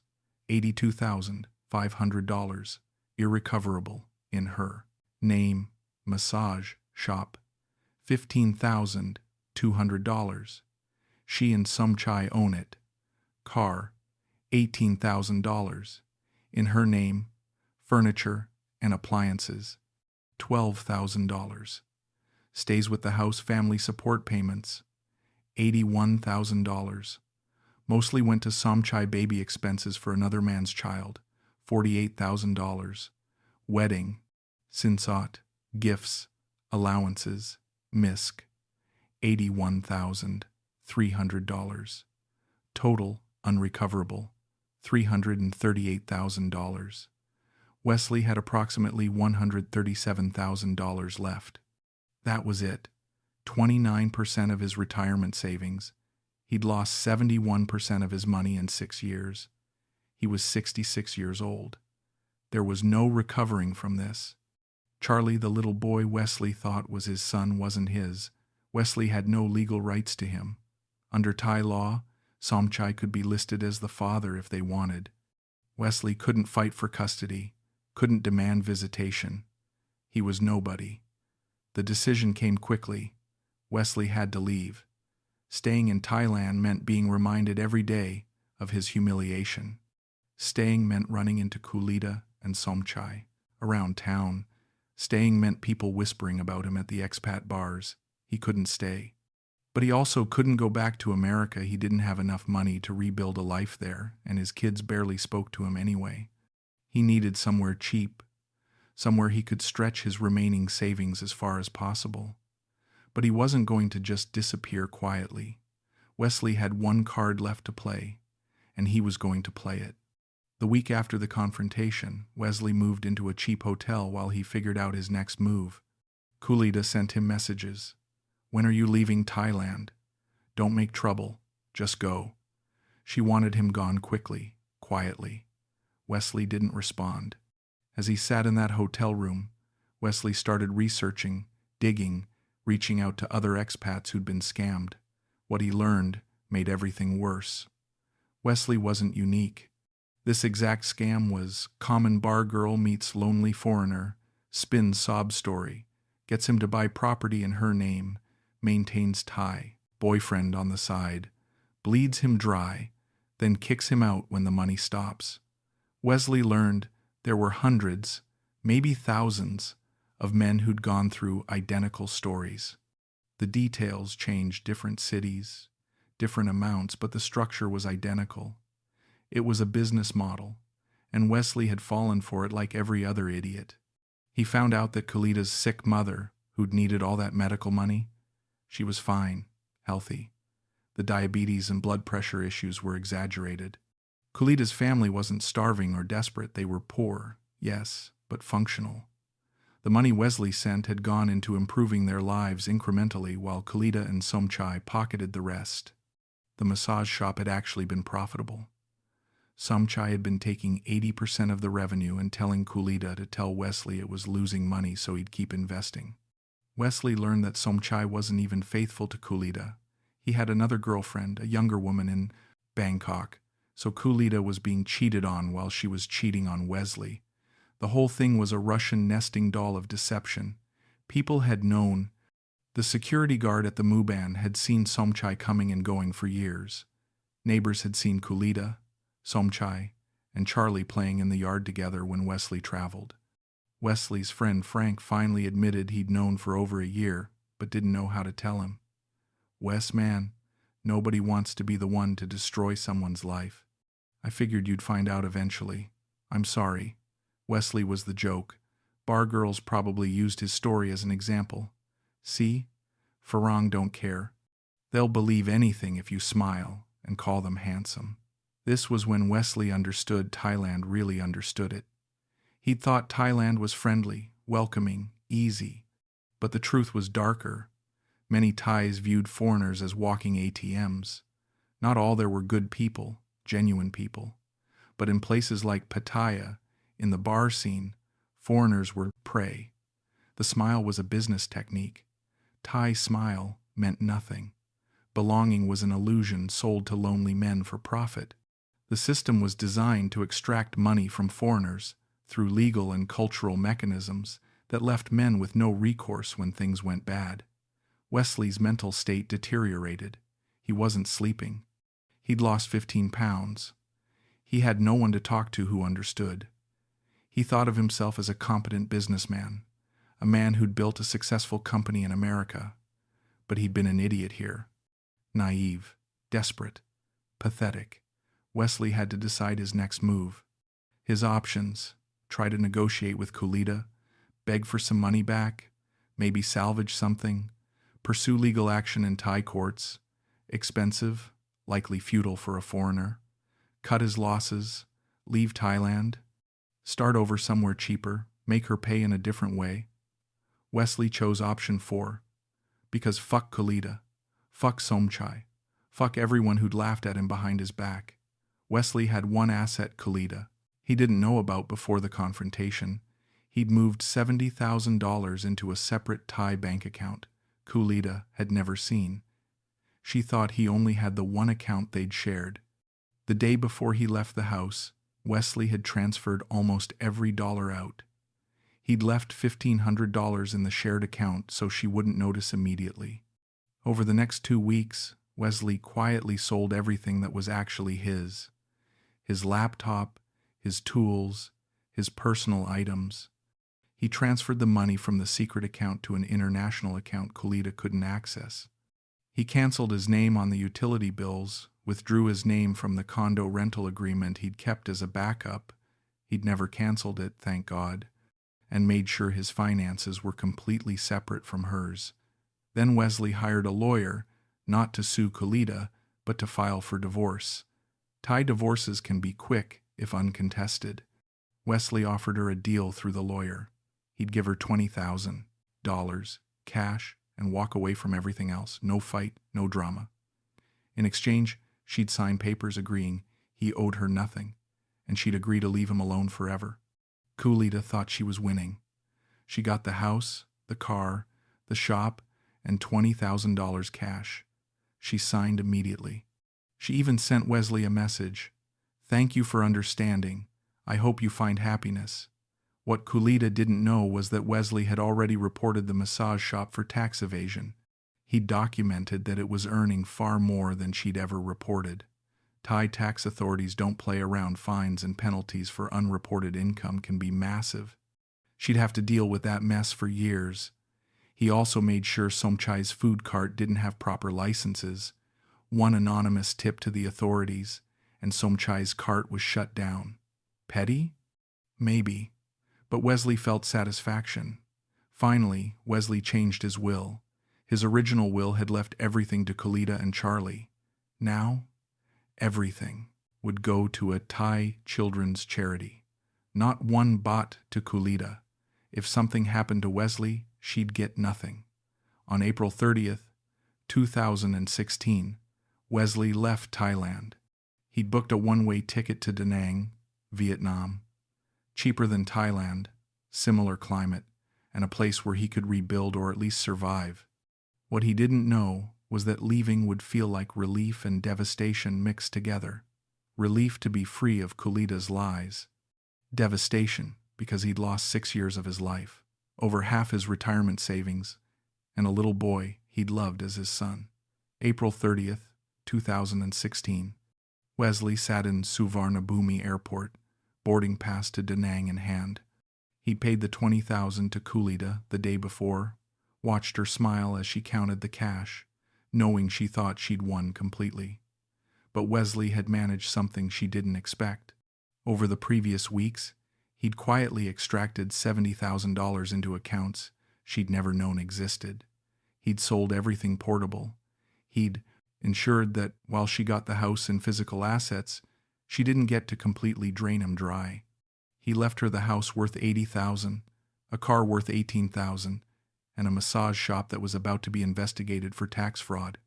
$82,500, irrecoverable, in her name; massage shop, $15,200. She and Somchai own it. Car, $18,000, in her name; furniture and appliances, $12,000. Stays with the house family support payments, $81,000. Mostly went to Somchai baby expenses for another man's child, $48,000. Wedding, sinsat, gifts, allowances, misk, $81,300. Total, unrecoverable, $338,000. Wesley had approximately $137,000 left. That was it. 29% of his retirement savings. He'd lost 71% of his money in 6 years. He was 66 years old. There was no recovering from this. Charlie, the little boy Wesley thought was his son, wasn't his. Wesley had no legal rights to him. Under Thai law, Somchai could be listed as the father if they wanted. Wesley couldn't fight for custody, couldn't demand visitation. He was nobody. The decision came quickly. Wesley had to leave. Staying in Thailand meant being reminded every day of his humiliation. Staying meant running into Kulida and Somchai around town. Staying meant people whispering about him at the expat bars. He couldn't stay. But he also couldn't go back to America. He didn't have enough money to rebuild a life there, and his kids barely spoke to him anyway. He needed somewhere cheap, somewhere he could stretch his remaining savings as far as possible. But he wasn't going to just disappear quietly. Wesley had one card left to play, and he was going to play it. The week after the confrontation, Wesley moved into a cheap hotel while he figured out his next move. Kulida sent him messages. "When are you leaving Thailand? Don't make trouble. Just go. She wanted him gone quickly, quietly. Wesley didn't respond. As he sat in that hotel room, Wesley started researching, digging, reaching out to other expats who'd been scammed. What he learned made everything worse. Wesley wasn't unique. This exact scam was common bar girl meets lonely foreigner, spins sob story, gets him to buy property in her name, maintains Thai, boyfriend on the side, bleeds him dry, then kicks him out when the money stops. Wesley learned there were hundreds, maybe thousands, of men who'd gone through identical stories. The details changed different cities, different amounts, but the structure was identical. It was a business model, and Wesley had fallen for it like every other idiot. He found out that Khalidah's sick mother, who'd needed all that medical money, she was fine, healthy. The diabetes and blood pressure issues were exaggerated. Khalidah's family wasn't starving or desperate. They were poor, yes, but functional. The money Wesley sent had gone into improving their lives incrementally while Khalidah and Somchai pocketed the rest. The massage shop had actually been profitable. Somchai had been taking 80% of the revenue and telling Khalidah to tell Wesley it was losing money so he'd keep investing. Wesley learned that Somchai wasn't even faithful to Khalidah. He had another girlfriend, a younger woman in Bangkok, so Khalidah was being cheated on while she was cheating on Wesley. The whole thing was a Russian nesting doll of deception. People had known. The security guard at the Muban had seen Somchai coming and going for years. Neighbors had seen Khalidah, Somchai, and Charlie playing in the yard together when Wesley traveled. Wesley's friend Frank finally admitted he'd known for over a year, but didn't know how to tell him. Wes, man, nobody wants to be the one to destroy someone's life. I figured you'd find out eventually. I'm sorry. Wesley was the joke. Bar girls probably used his story as an example. See? Farang don't care. They'll believe anything if you smile and call them handsome. This was when Wesley understood Thailand really understood it. He'd thought Thailand was friendly, welcoming, easy. But the truth was darker. Many Thais viewed foreigners as walking ATMs. Not all there were good people, genuine people. But in places like Pattaya, in the bar scene, foreigners were prey. The smile was a business technique. Thai smile meant nothing. Belonging was an illusion sold to lonely men for profit. The system was designed to extract money from foreigners through legal and cultural mechanisms that left men with no recourse when things went bad. Wesley's mental state deteriorated. He wasn't sleeping. He'd lost 15 pounds. He had no one to talk to who understood. He thought of himself as a competent businessman, a man who'd built a successful company in America. But he'd been an idiot here. Naive, desperate, pathetic. Wesley had to decide his next move. His options: try to negotiate with Khalidah, beg for some money back, maybe salvage something, pursue legal action in Thai courts, expensive, likely futile for a foreigner, cut his losses, leave Thailand, start over somewhere cheaper, make her pay in a different way. Wesley chose option 4, because fuck Khalidah, fuck Somchai, fuck everyone who'd laughed at him behind his back. Wesley had one asset Khalidah he didn't know about before the confrontation. He'd moved $70,000 into a separate Thai bank account Khalidah had never seen. She thought he only had the one account they'd shared. The day before he left the house, Wesley had transferred almost every dollar out. He'd left $1,500 in the shared account so she wouldn't notice immediately. Over the next 2 weeks, Wesley quietly sold everything that was actually his. His laptop, his tools, his personal items. He transferred the money from the secret account to an international account Khalidah couldn't access. He canceled his name on the utility bills, withdrew his name from the condo rental agreement he'd kept as a backup. He'd never canceled it, thank God, and made sure his finances were completely separate from hers. Then Wesley hired a lawyer, not to sue Khalidah, but to file for divorce. Thai divorces can be quick if uncontested. Wesley offered her a deal through the lawyer. He'd give her $20,000, cash, and walk away from everything else. No fight, no drama. In exchange, she'd sign papers agreeing he owed her nothing, and she'd agree to leave him alone forever. Kulita thought she was winning. She got the house, the car, the shop, and $20,000 cash. She signed immediately. She even sent Wesley a message. "Thank you for understanding. I hope you find happiness." What Kulita didn't know was that Wesley had already reported the massage shop for tax evasion. He documented that it was earning far more than she'd ever reported. Thai tax authorities don't play around. Fines and penalties for unreported income can be massive. She'd have to deal with that mess for years. He also made sure Somchai's food cart didn't have proper licenses. One anonymous tip to the authorities, and Somchai's cart was shut down. Petty? Maybe. But Wesley felt satisfaction. Finally, Wesley changed his will. His original will had left everything to Kulita and Charlie. Now, everything would go to a Thai children's charity. Not one baht to Kulita. If something happened to Wesley, she'd get nothing. On April 30th, 2016, Wesley left Thailand. He'd booked a one-way ticket to Da Nang, Vietnam. Cheaper than Thailand, similar climate, and a place where he could rebuild or at least survive. What he didn't know was that leaving would feel like relief and devastation mixed together. Relief to be free of Kulita's lies. Devastation because he'd lost 6 years of his life, over half his retirement savings, and a little boy he'd loved as his son. April 30th, 2016. Wesley sat in Suvarnabhumi Airport, boarding pass to Da Nang in hand. He'd paid the $20,000 to Kulita the day before, watched her smile as she counted the cash, knowing she thought she'd won completely. But Wesley had managed something she didn't expect. Over the previous weeks, he'd quietly extracted $70,000 into accounts she'd never known existed. He'd sold everything portable. He'd ensured that while she got the house and physical assets, she didn't get to completely drain him dry. He left her the house worth $80,000, a car worth $18,000, and a massage shop that was about to be investigated for tax fraud.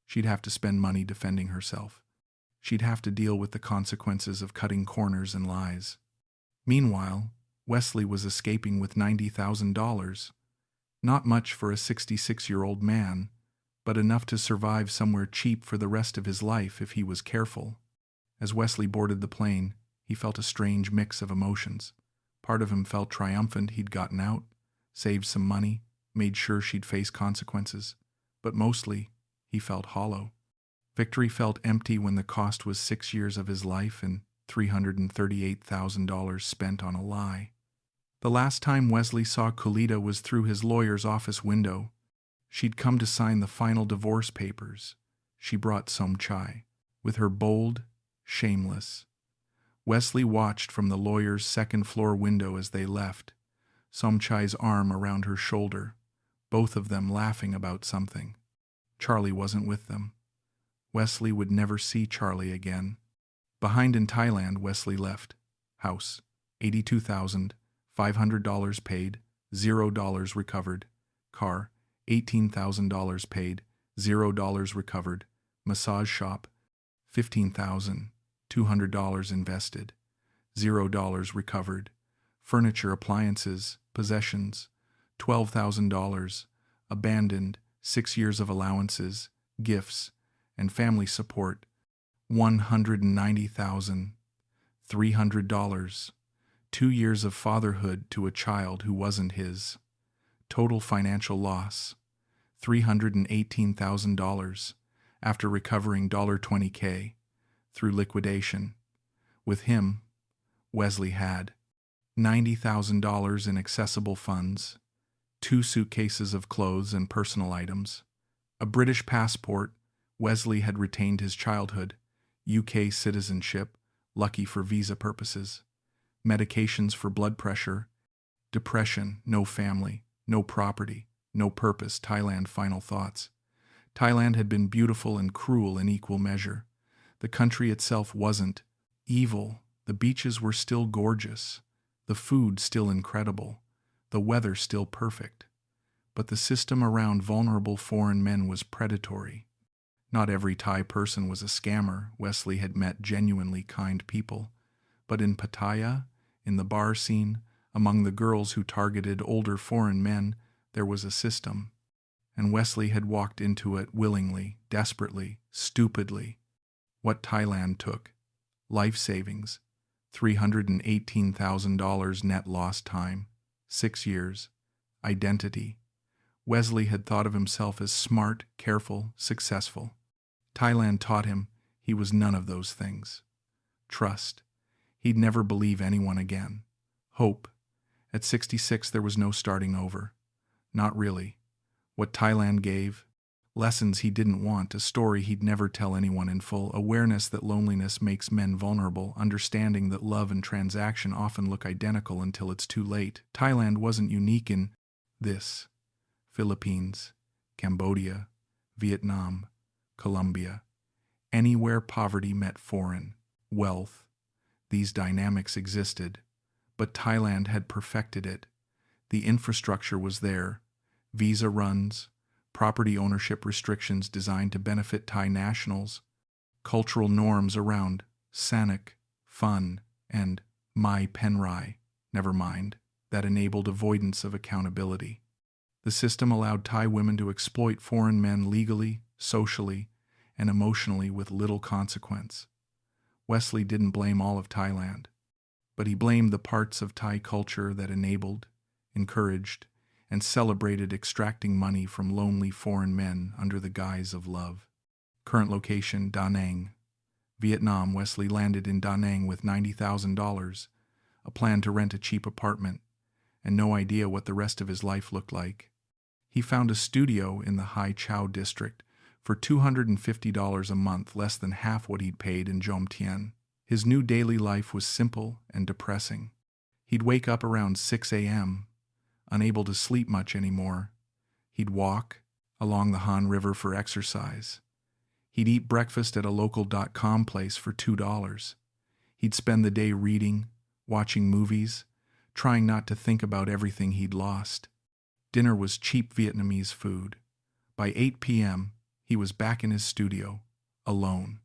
She'd have to spend money defending herself. She'd have to deal with the consequences of cutting corners and lies. Meanwhile, Wesley was escaping with $90,000. Not much for a 66-year-old man, but enough to survive somewhere cheap for the rest of his life if he was careful. As Wesley boarded the plane, he felt a strange mix of emotions. Part of him felt triumphant he'd gotten out, saved some money, made sure she'd face consequences. But mostly, he felt hollow. Victory felt empty when the cost was 6 years of his life and $338,000 spent on a lie. The last time Wesley saw Kulita was through his lawyer's office window. She'd come to sign the final divorce papers. She brought Somchai, with her bold, shameless. Wesley watched from the lawyer's second-floor window as they left, Somchai's arm around her shoulder, both of them laughing about something. Charlie wasn't with them. Wesley would never see Charlie again. Behind in Thailand, Wesley left. House, $82,500 paid, $0 recovered. Car, $18,000 paid, $0 recovered. Massage shop, $15,200 invested, $0 recovered. Furniture, appliances, possessions, $12,000, abandoned, 6 years of allowances, gifts, and family support, $190,300, 2 years of fatherhood to a child who wasn't his. Total financial loss, $318,000 after recovering $20K through liquidation. With him, Wesley had $90,000 in accessible funds, 2 suitcases of clothes and personal items, a British passport. Wesley had retained his childhood, UK citizenship, lucky for visa purposes, medications for blood pressure, depression, no family, no property, no purpose. Thailand final thoughts. Thailand had been beautiful and cruel in equal measure. The country itself wasn't evil. The beaches were still gorgeous, the food still incredible, the weather still perfect. But the system around vulnerable foreign men was predatory. Not every Thai person was a scammer. Wesley had met genuinely kind people. But in Pattaya, in the bar scene, among the girls who targeted older foreign men, there was a system. And Wesley had walked into it willingly, desperately, stupidly. What Thailand took: life savings, $318,000 net lost time, 6 years, identity. Wesley had thought of himself as smart, careful, successful. Thailand taught him he was none of those things. Trust. He'd never believe anyone again. Hope. At 66 there was no starting over. Not really. What Thailand gave: lessons he didn't want, a story he'd never tell anyone in full, awareness that loneliness makes men vulnerable, understanding that love and transaction often look identical until it's too late. Thailand wasn't unique in this. Philippines, Cambodia, Vietnam, Colombia. Anywhere poverty met foreign wealth, these dynamics existed, but Thailand had perfected it. The infrastructure was there: visa runs, property ownership restrictions designed to benefit Thai nationals, cultural norms around Sanak, fun, and Mai Penrai, never mind, that enabled avoidance of accountability. The system allowed Thai women to exploit foreign men legally, socially, and emotionally with little consequence. Wesley didn't blame all of Thailand, but he blamed the parts of Thai culture that enabled, encouraged, and celebrated extracting money from lonely foreign men under the guise of love. Current location: Da Nang, Vietnam. Wesley landed in Da Nang with $90,000, a plan to rent a cheap apartment, and no idea what the rest of his life looked like. He found a studio in the Hai Chow district for $250 a month, less than half what he'd paid in Jomtien. His new daily life was simple and depressing. He'd wake up around 6 a.m., unable to sleep much anymore. He'd walk along the Han River for exercise. He'd eat breakfast at a local .com place for $2. He'd spend the day reading, watching movies, trying not to think about everything he'd lost. Dinner was cheap Vietnamese food. By 8 p.m., he was back in his studio, alone.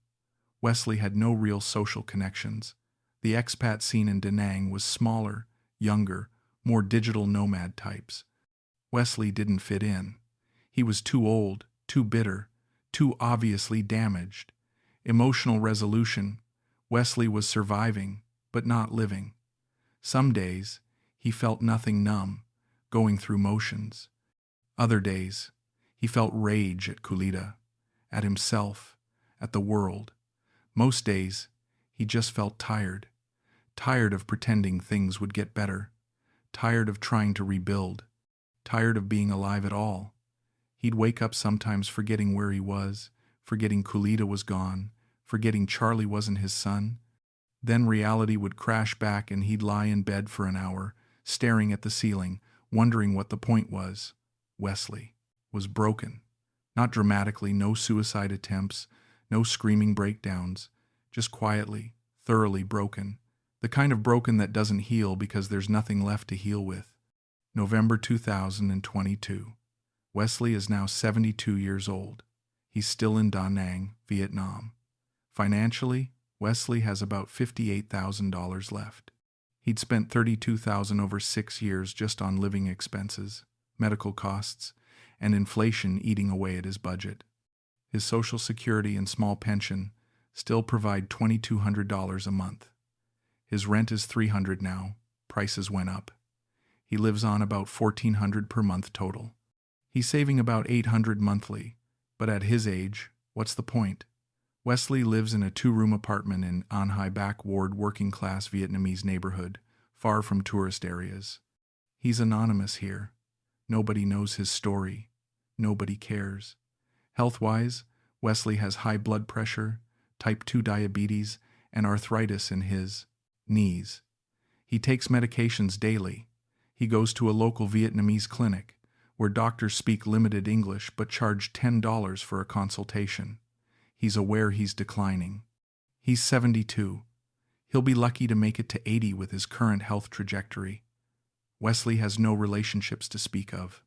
Wesley had no real social connections. The expat scene in Da Nang was smaller, younger, more digital nomad types. Wesley didn't fit in. He was too old, too bitter, too obviously damaged. Emotional resolution: Wesley was surviving, but not living. Some days, he felt nothing, numb, going through motions. Other days, he felt rage at Kulita, at himself, at the world. Most days, he just felt tired. Tired of pretending things would get better. Tired of trying to rebuild. Tired of being alive at all. He'd wake up sometimes forgetting where he was, forgetting Kulita was gone, forgetting Charlie wasn't his son. Then reality would crash back and he'd lie in bed for an hour, staring at the ceiling, wondering what the point was. Wesley was broken. Not dramatically, no suicide attempts, no screaming breakdowns, just quietly, thoroughly broken. The kind of broken that doesn't heal because there's nothing left to heal with. November 2022. Wesley is now 72 years old. He's still in Da Nang, Vietnam. Financially, Wesley has about $58,000 left. He'd spent $32,000 over 6 years just on living expenses, medical costs, and inflation eating away at his budget. His Social Security and small pension still provide $2,200 a month. His rent is $300 now. Prices went up. He lives on about $1,400 per month total. He's saving about $800 monthly, but at his age, what's the point? Wesley lives in a 2-room apartment in An Hai Bac Ward working-class Vietnamese neighborhood, far from tourist areas. He's anonymous here. Nobody knows his story. Nobody cares. Health-wise, Wesley has high blood pressure, type 2 diabetes, and arthritis in his knees. He takes medications daily. He goes to a local Vietnamese clinic, where doctors speak limited English but charge $10 for a consultation. He's aware he's declining. He's 72. He'll be lucky to make it to 80 with his current health trajectory. Wesley has no relationships to speak of.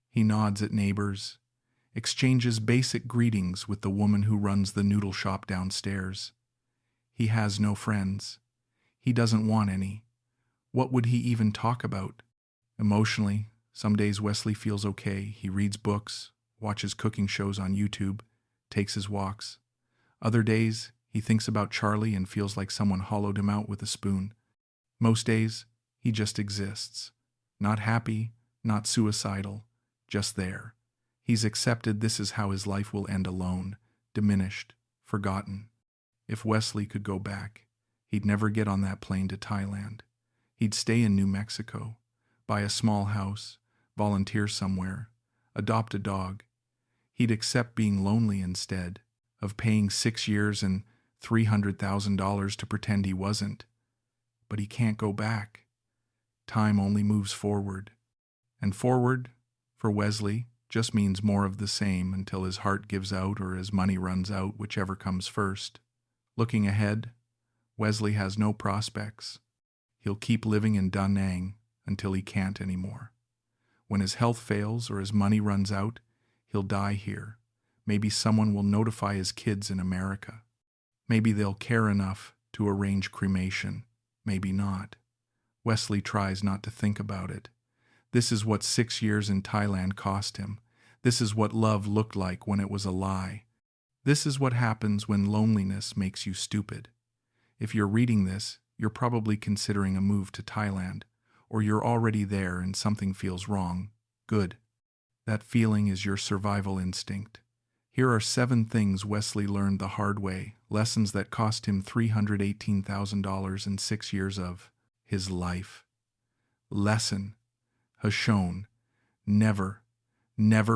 He nods at neighbors, exchanges basic greetings with the woman who runs the noodle shop downstairs. He has no friends. He doesn't want any. What would he even talk about? Emotionally, some days Wesley feels okay. He reads books, watches cooking shows on YouTube, takes his walks. Other days, he thinks about Charlie and feels like someone hollowed him out with a spoon. Most days, he just exists. Not happy, not suicidal, just there. He's accepted this is how his life will end alone, diminished, forgotten. If Wesley could go back, he'd never get on that plane to Thailand. He'd stay in New Mexico, buy a small house, volunteer somewhere, adopt a dog. He'd accept being lonely instead of paying 6 years and $300,000 to pretend he wasn't. But he can't go back. Time only moves forward. And forward, for Wesley, just means more of the same until his heart gives out or his money runs out, whichever comes first. Looking ahead, Wesley has no prospects. He'll keep living in Da Nang until he can't anymore. When his health fails or his money runs out, he'll die here. Maybe someone will notify his kids in America. Maybe they'll care enough to arrange cremation. Maybe not. Wesley tries not to think about it. This is what 6 years in Thailand cost him. This is what love looked like when it was a lie. This is what happens when loneliness makes you stupid. If you're reading this, you're probably considering a move to Thailand, or you're already there and something feels wrong. Good. That feeling is your survival instinct. Here are 7 things Wesley learned the hard way, lessons that cost him $318,000 in 6 years of his life. Lesson: Hashon, never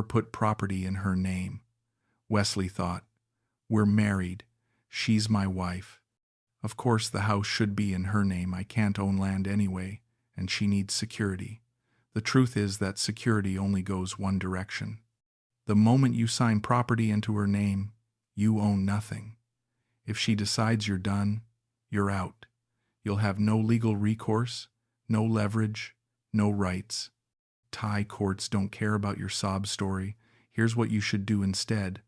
put property in her name. Wesley thought, we're married. She's my wife. Of course the house should be in her name. I can't own land anyway, and she needs security. The truth is that security only goes one direction. The moment you sign property into her name, you own nothing. If she decides you're done, you're out. You'll have no legal recourse, no leverage, no rights. Thai courts don't care about your sob story. Here's what you should do instead.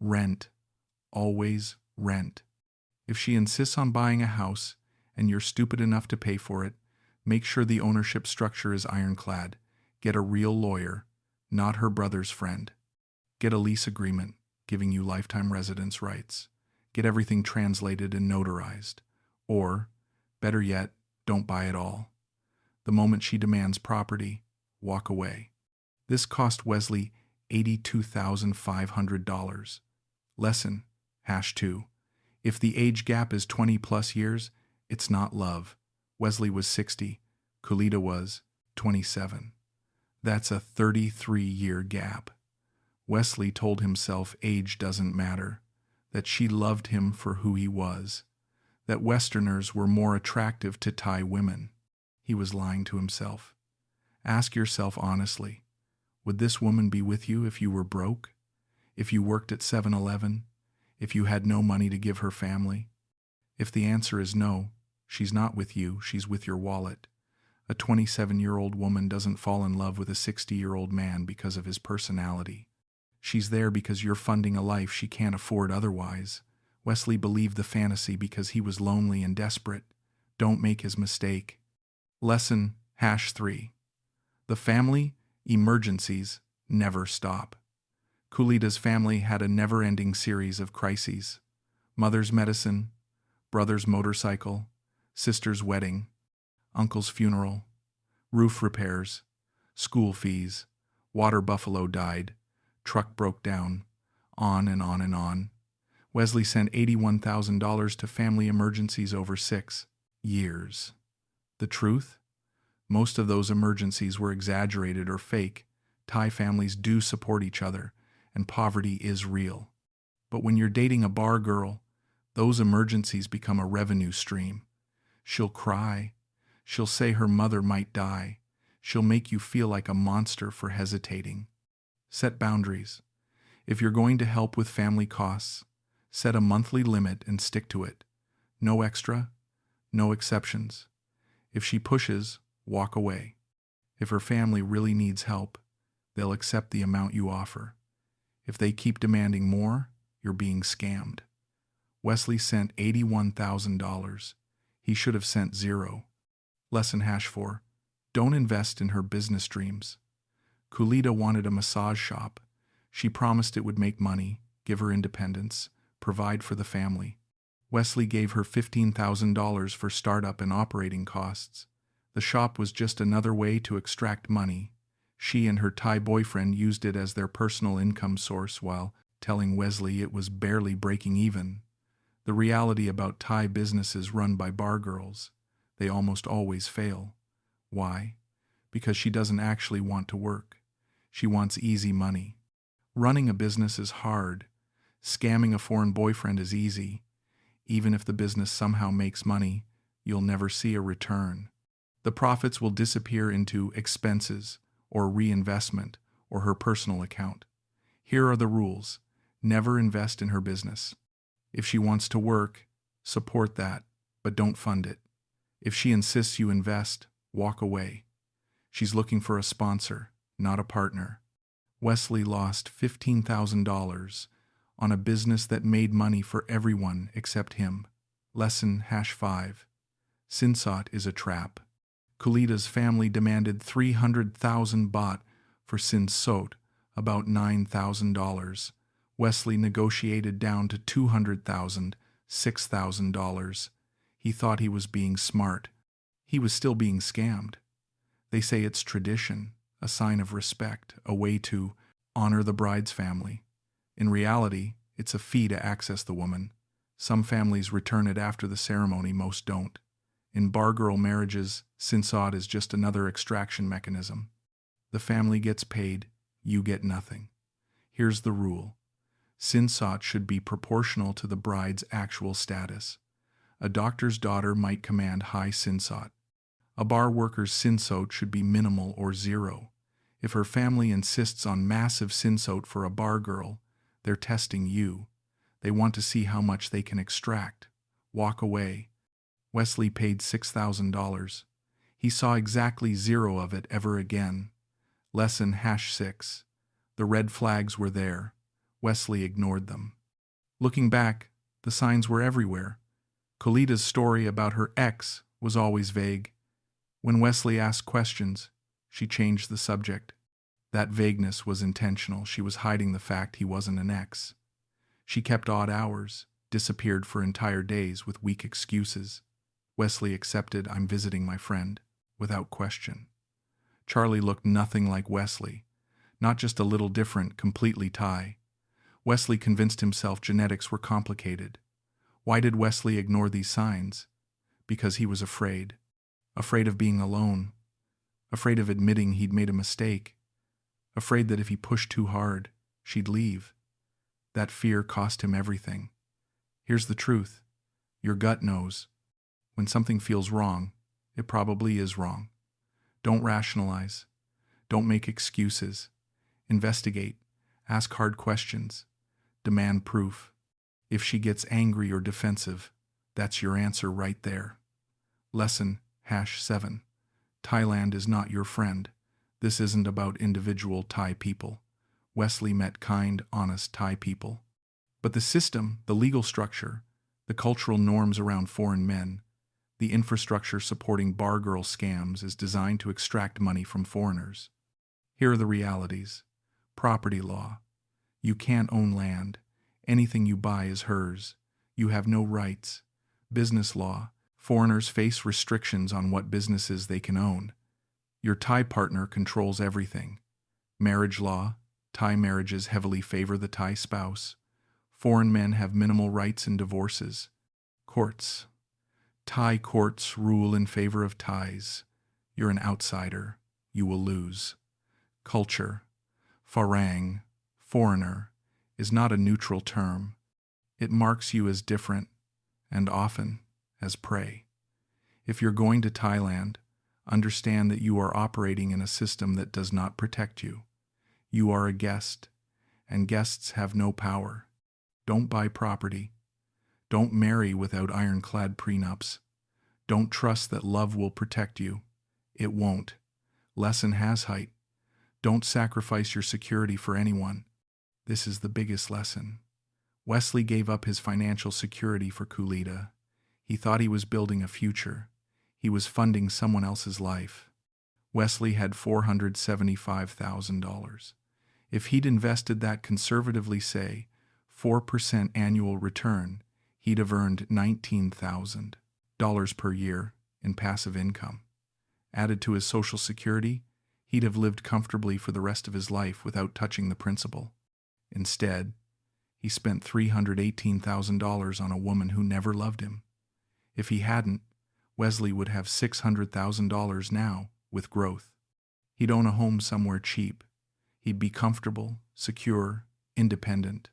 Rent. Always rent. If she insists on buying a house, and you're stupid enough to pay for it, make sure the ownership structure is ironclad. Get a real lawyer, not her brother's friend. Get a lease agreement, giving you lifetime residence rights. Get everything translated and notarized. Or, better yet, don't buy it all. The moment she demands property, walk away. This cost Wesley $82,500. Lesson: #2. If the age gap is 20 plus years, it's not love. Wesley was 60, Kulita was 27. That's a 33-year gap. Wesley told himself age doesn't matter, that she loved him for who he was, that Westerners were more attractive to Thai women. He was lying to himself. Ask yourself honestly, would this woman be with you if you were broke? If you worked at 7-Eleven? If you had no money to give her family? If the answer is no, she's not with you, she's with your wallet. A 27-year-old woman doesn't fall in love with a 60-year-old man because of his personality. She's there because you're funding a life she can't afford otherwise. Wesley believed the fantasy because he was lonely and desperate. Don't make his mistake. Lesson #3. The family emergencies never stop. Kulita's family had a never-ending series of crises. Mother's medicine, brother's motorcycle, sister's wedding, uncle's funeral, roof repairs, school fees, water buffalo died, truck broke down, on and on and on. Wesley sent $81,000 to family emergencies over 6 years. The truth? Most of those emergencies were exaggerated or fake. Thai families do support each other, and poverty is real. But when you're dating a bar girl, those emergencies become a revenue stream. She'll cry. She'll say her mother might die. She'll make you feel like a monster for hesitating. Set boundaries. If you're going to help with family costs, set a monthly limit and stick to it. No extra, no exceptions. If she pushes, walk away. If her family really needs help, they'll accept the amount you offer. If they keep demanding more, you're being scammed. Wesley sent $81,000. He should have sent zero. Lesson hash 4. Don't invest in her business dreams. Kulita wanted a massage shop. She promised it would make money, give her independence, provide for the family. Wesley gave her $15,000 for startup and operating costs. The shop was just another way to extract money. She and her Thai boyfriend used it as their personal income source while telling Wesley it was barely breaking even. The reality about Thai businesses run by bar girls: they almost always fail. Why? Because she doesn't actually want to work. She wants easy money. Running a business is hard. Scamming a foreign boyfriend is easy. Even if the business somehow makes money, you'll never see a return. The profits will disappear into expenses or reinvestment or her personal account. Here are the rules. Never invest in her business. If she wants to work, support that, but don't fund it. If she insists you invest, walk away. She's looking for a sponsor, not a partner. Wesley lost $15,000 on a business that made money for everyone except him. Lesson hash 5. Sinsot is a trap. Kulita's family demanded 300,000 baht for Sinsot, about $9,000. Wesley negotiated down to 200,000, $6,000. He thought he was being smart. He was still being scammed. They say it's tradition, a sign of respect, a way to honor the bride's family. In reality, it's a fee to access the woman. Some families return it after the ceremony, most don't. In bar-girl marriages, Sinsot is just another extraction mechanism. The family gets paid, you get nothing. Here's the rule. Sinsot should be proportional to the bride's actual status. A doctor's daughter might command high sinsot. A bar worker's sinsot should be minimal or zero. If her family insists on massive sinsot for a bar girl, they're testing you. They want to see how much they can extract. Walk away. Wesley paid $6,000. He saw exactly zero of it ever again. Lesson hash 6. The red flags were there. Wesley ignored them. Looking back, the signs were everywhere. Kulita's story about her ex was always vague. When Wesley asked questions, she changed the subject. That vagueness was intentional. She was hiding the fact he wasn't an ex. She kept odd hours, disappeared for entire days with weak excuses. Wesley accepted, "I'm visiting my friend," without question. Charlie looked nothing like Wesley, not just a little different, completely Thai. Wesley convinced himself genetics were complicated. Why did Wesley ignore these signs? Because he was afraid. Afraid of being alone. Afraid of admitting he'd made a mistake. Afraid that if he pushed too hard, she'd leave. That fear cost him everything. Here's the truth. Your gut knows. When something feels wrong, it probably is wrong. Don't rationalize. Don't make excuses. Investigate. Ask hard questions. Demand proof. If she gets angry or defensive, that's your answer right there. Lesson hash 7. Thailand is not your friend. This isn't about individual Thai people. Wesley met kind, honest Thai people. But the system, the legal structure, the cultural norms around foreign men, the infrastructure supporting bar girl scams is designed to extract money from foreigners. Here are the realities. Property law. You can't own land. Anything you buy is hers. You have no rights. Business law. Foreigners face restrictions on what businesses they can own. Your Thai partner controls everything. Marriage law. Thai marriages heavily favor the Thai spouse. Foreign men have minimal rights in divorces. Courts. Thai courts rule in favor of Thais. You're an outsider. You will lose. Culture. Farang, foreigner, is not a neutral term. It marks you as different, and often as prey. If you're going to Thailand, understand that you are operating in a system that does not protect you. You are a guest, and guests have no power. Don't buy property. Don't marry without ironclad prenups. Don't trust that love will protect you. It won't. Lesson has height. Don't sacrifice your security for anyone. This is the biggest lesson. Wesley gave up his financial security for Kulita. He thought he was building a future. He was funding someone else's life. Wesley had $475,000. If he'd invested that conservatively, say, 4% annual return, he'd have earned $19,000 per year in passive income. Added to his Social Security, he'd have lived comfortably for the rest of his life without touching the principal. Instead, he spent $318,000 on a woman who never loved him. If he hadn't, Wesley would have $600,000 now with growth. He'd own a home somewhere cheap. He'd be comfortable, secure, independent.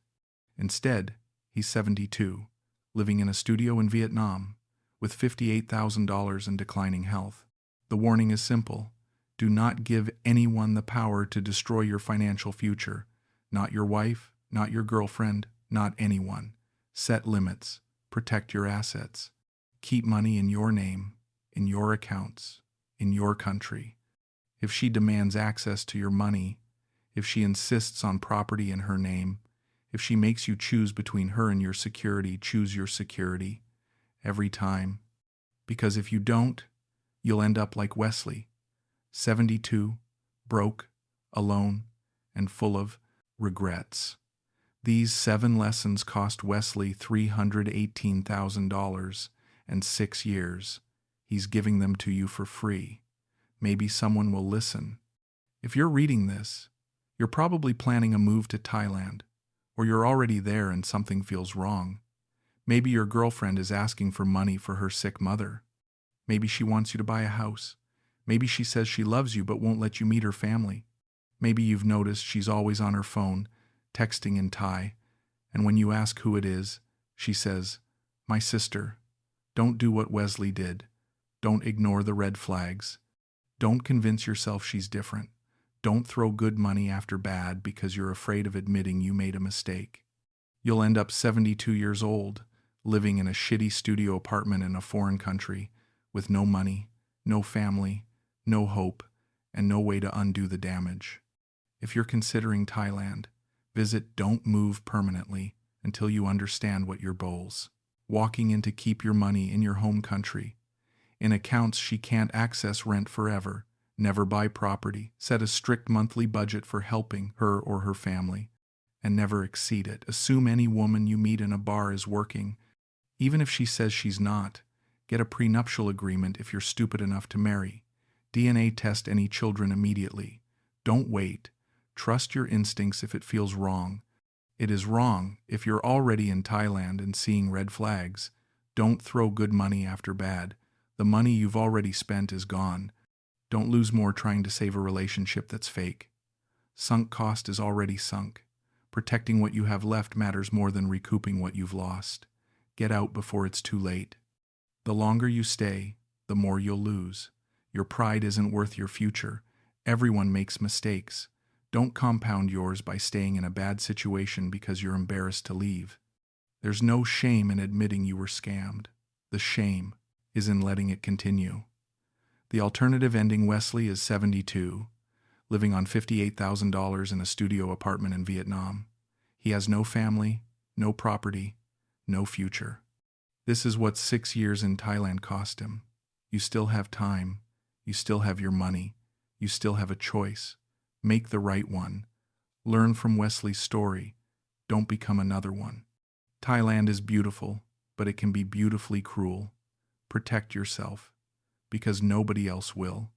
Instead, he's 72, living in a studio in Vietnam, with $58,000 and declining health. The warning is simple. Do not give anyone the power to destroy your financial future. Not your wife, not your girlfriend, not anyone. Set limits. Protect your assets. Keep money in your name, in your accounts, in your country. If she demands access to your money, if she insists on property in her name, if she makes you choose between her and your security, choose your security every time. Because if you don't, you'll end up like Wesley, 72, broke, alone, and full of regrets. These 7 lessons cost Wesley $318,000 and 6 years. He's giving them to you for free. Maybe someone will listen. If you're reading this, you're probably planning a move to Thailand, or you're already there and something feels wrong. Maybe your girlfriend is asking for money for her sick mother. Maybe she wants you to buy a house. Maybe she says she loves you but won't let you meet her family. Maybe you've noticed she's always on her phone, texting in Thai, and when you ask who it is, she says, "My sister." Don't do what Wesley did. Don't ignore the red flags. Don't convince yourself she's different. Don't throw good money after bad because you're afraid of admitting you made a mistake. You'll end up 72 years old, living in a shitty studio apartment in a foreign country, with no money, no family, no hope, and no way to undo the damage. If you're considering Thailand, visit Don't Move permanently until you understand what your goals. Walking in to keep your money in your home country. In accounts she can't access, rent forever. Never buy property. Set a strict monthly budget for helping her or her family, and never exceed it. Assume any woman you meet in a bar is working. Even if she says she's not, get a prenuptial agreement if you're stupid enough to marry. DNA test any children immediately. Don't wait. Trust your instincts if it feels wrong. It is wrong if you're already in Thailand and seeing red flags. Don't throw good money after bad. The money you've already spent is gone. Don't lose more trying to save a relationship that's fake. Sunk cost is already sunk. Protecting what you have left matters more than recouping what you've lost. Get out before it's too late. The longer you stay, the more you'll lose. Your pride isn't worth your future. Everyone makes mistakes. Don't compound yours by staying in a bad situation because you're embarrassed to leave. There's no shame in admitting you were scammed. The shame is in letting it continue. The alternative ending: Wesley is 72, living on $58,000 in a studio apartment in Vietnam. He has no family, no property, no future. This is what 6 years in Thailand cost him. You still have time. You still have your money. You still have a choice. Make the right one. Learn from Wesley's story. Don't become another one. Thailand is beautiful, but it can be beautifully cruel. Protect yourself, because nobody else will.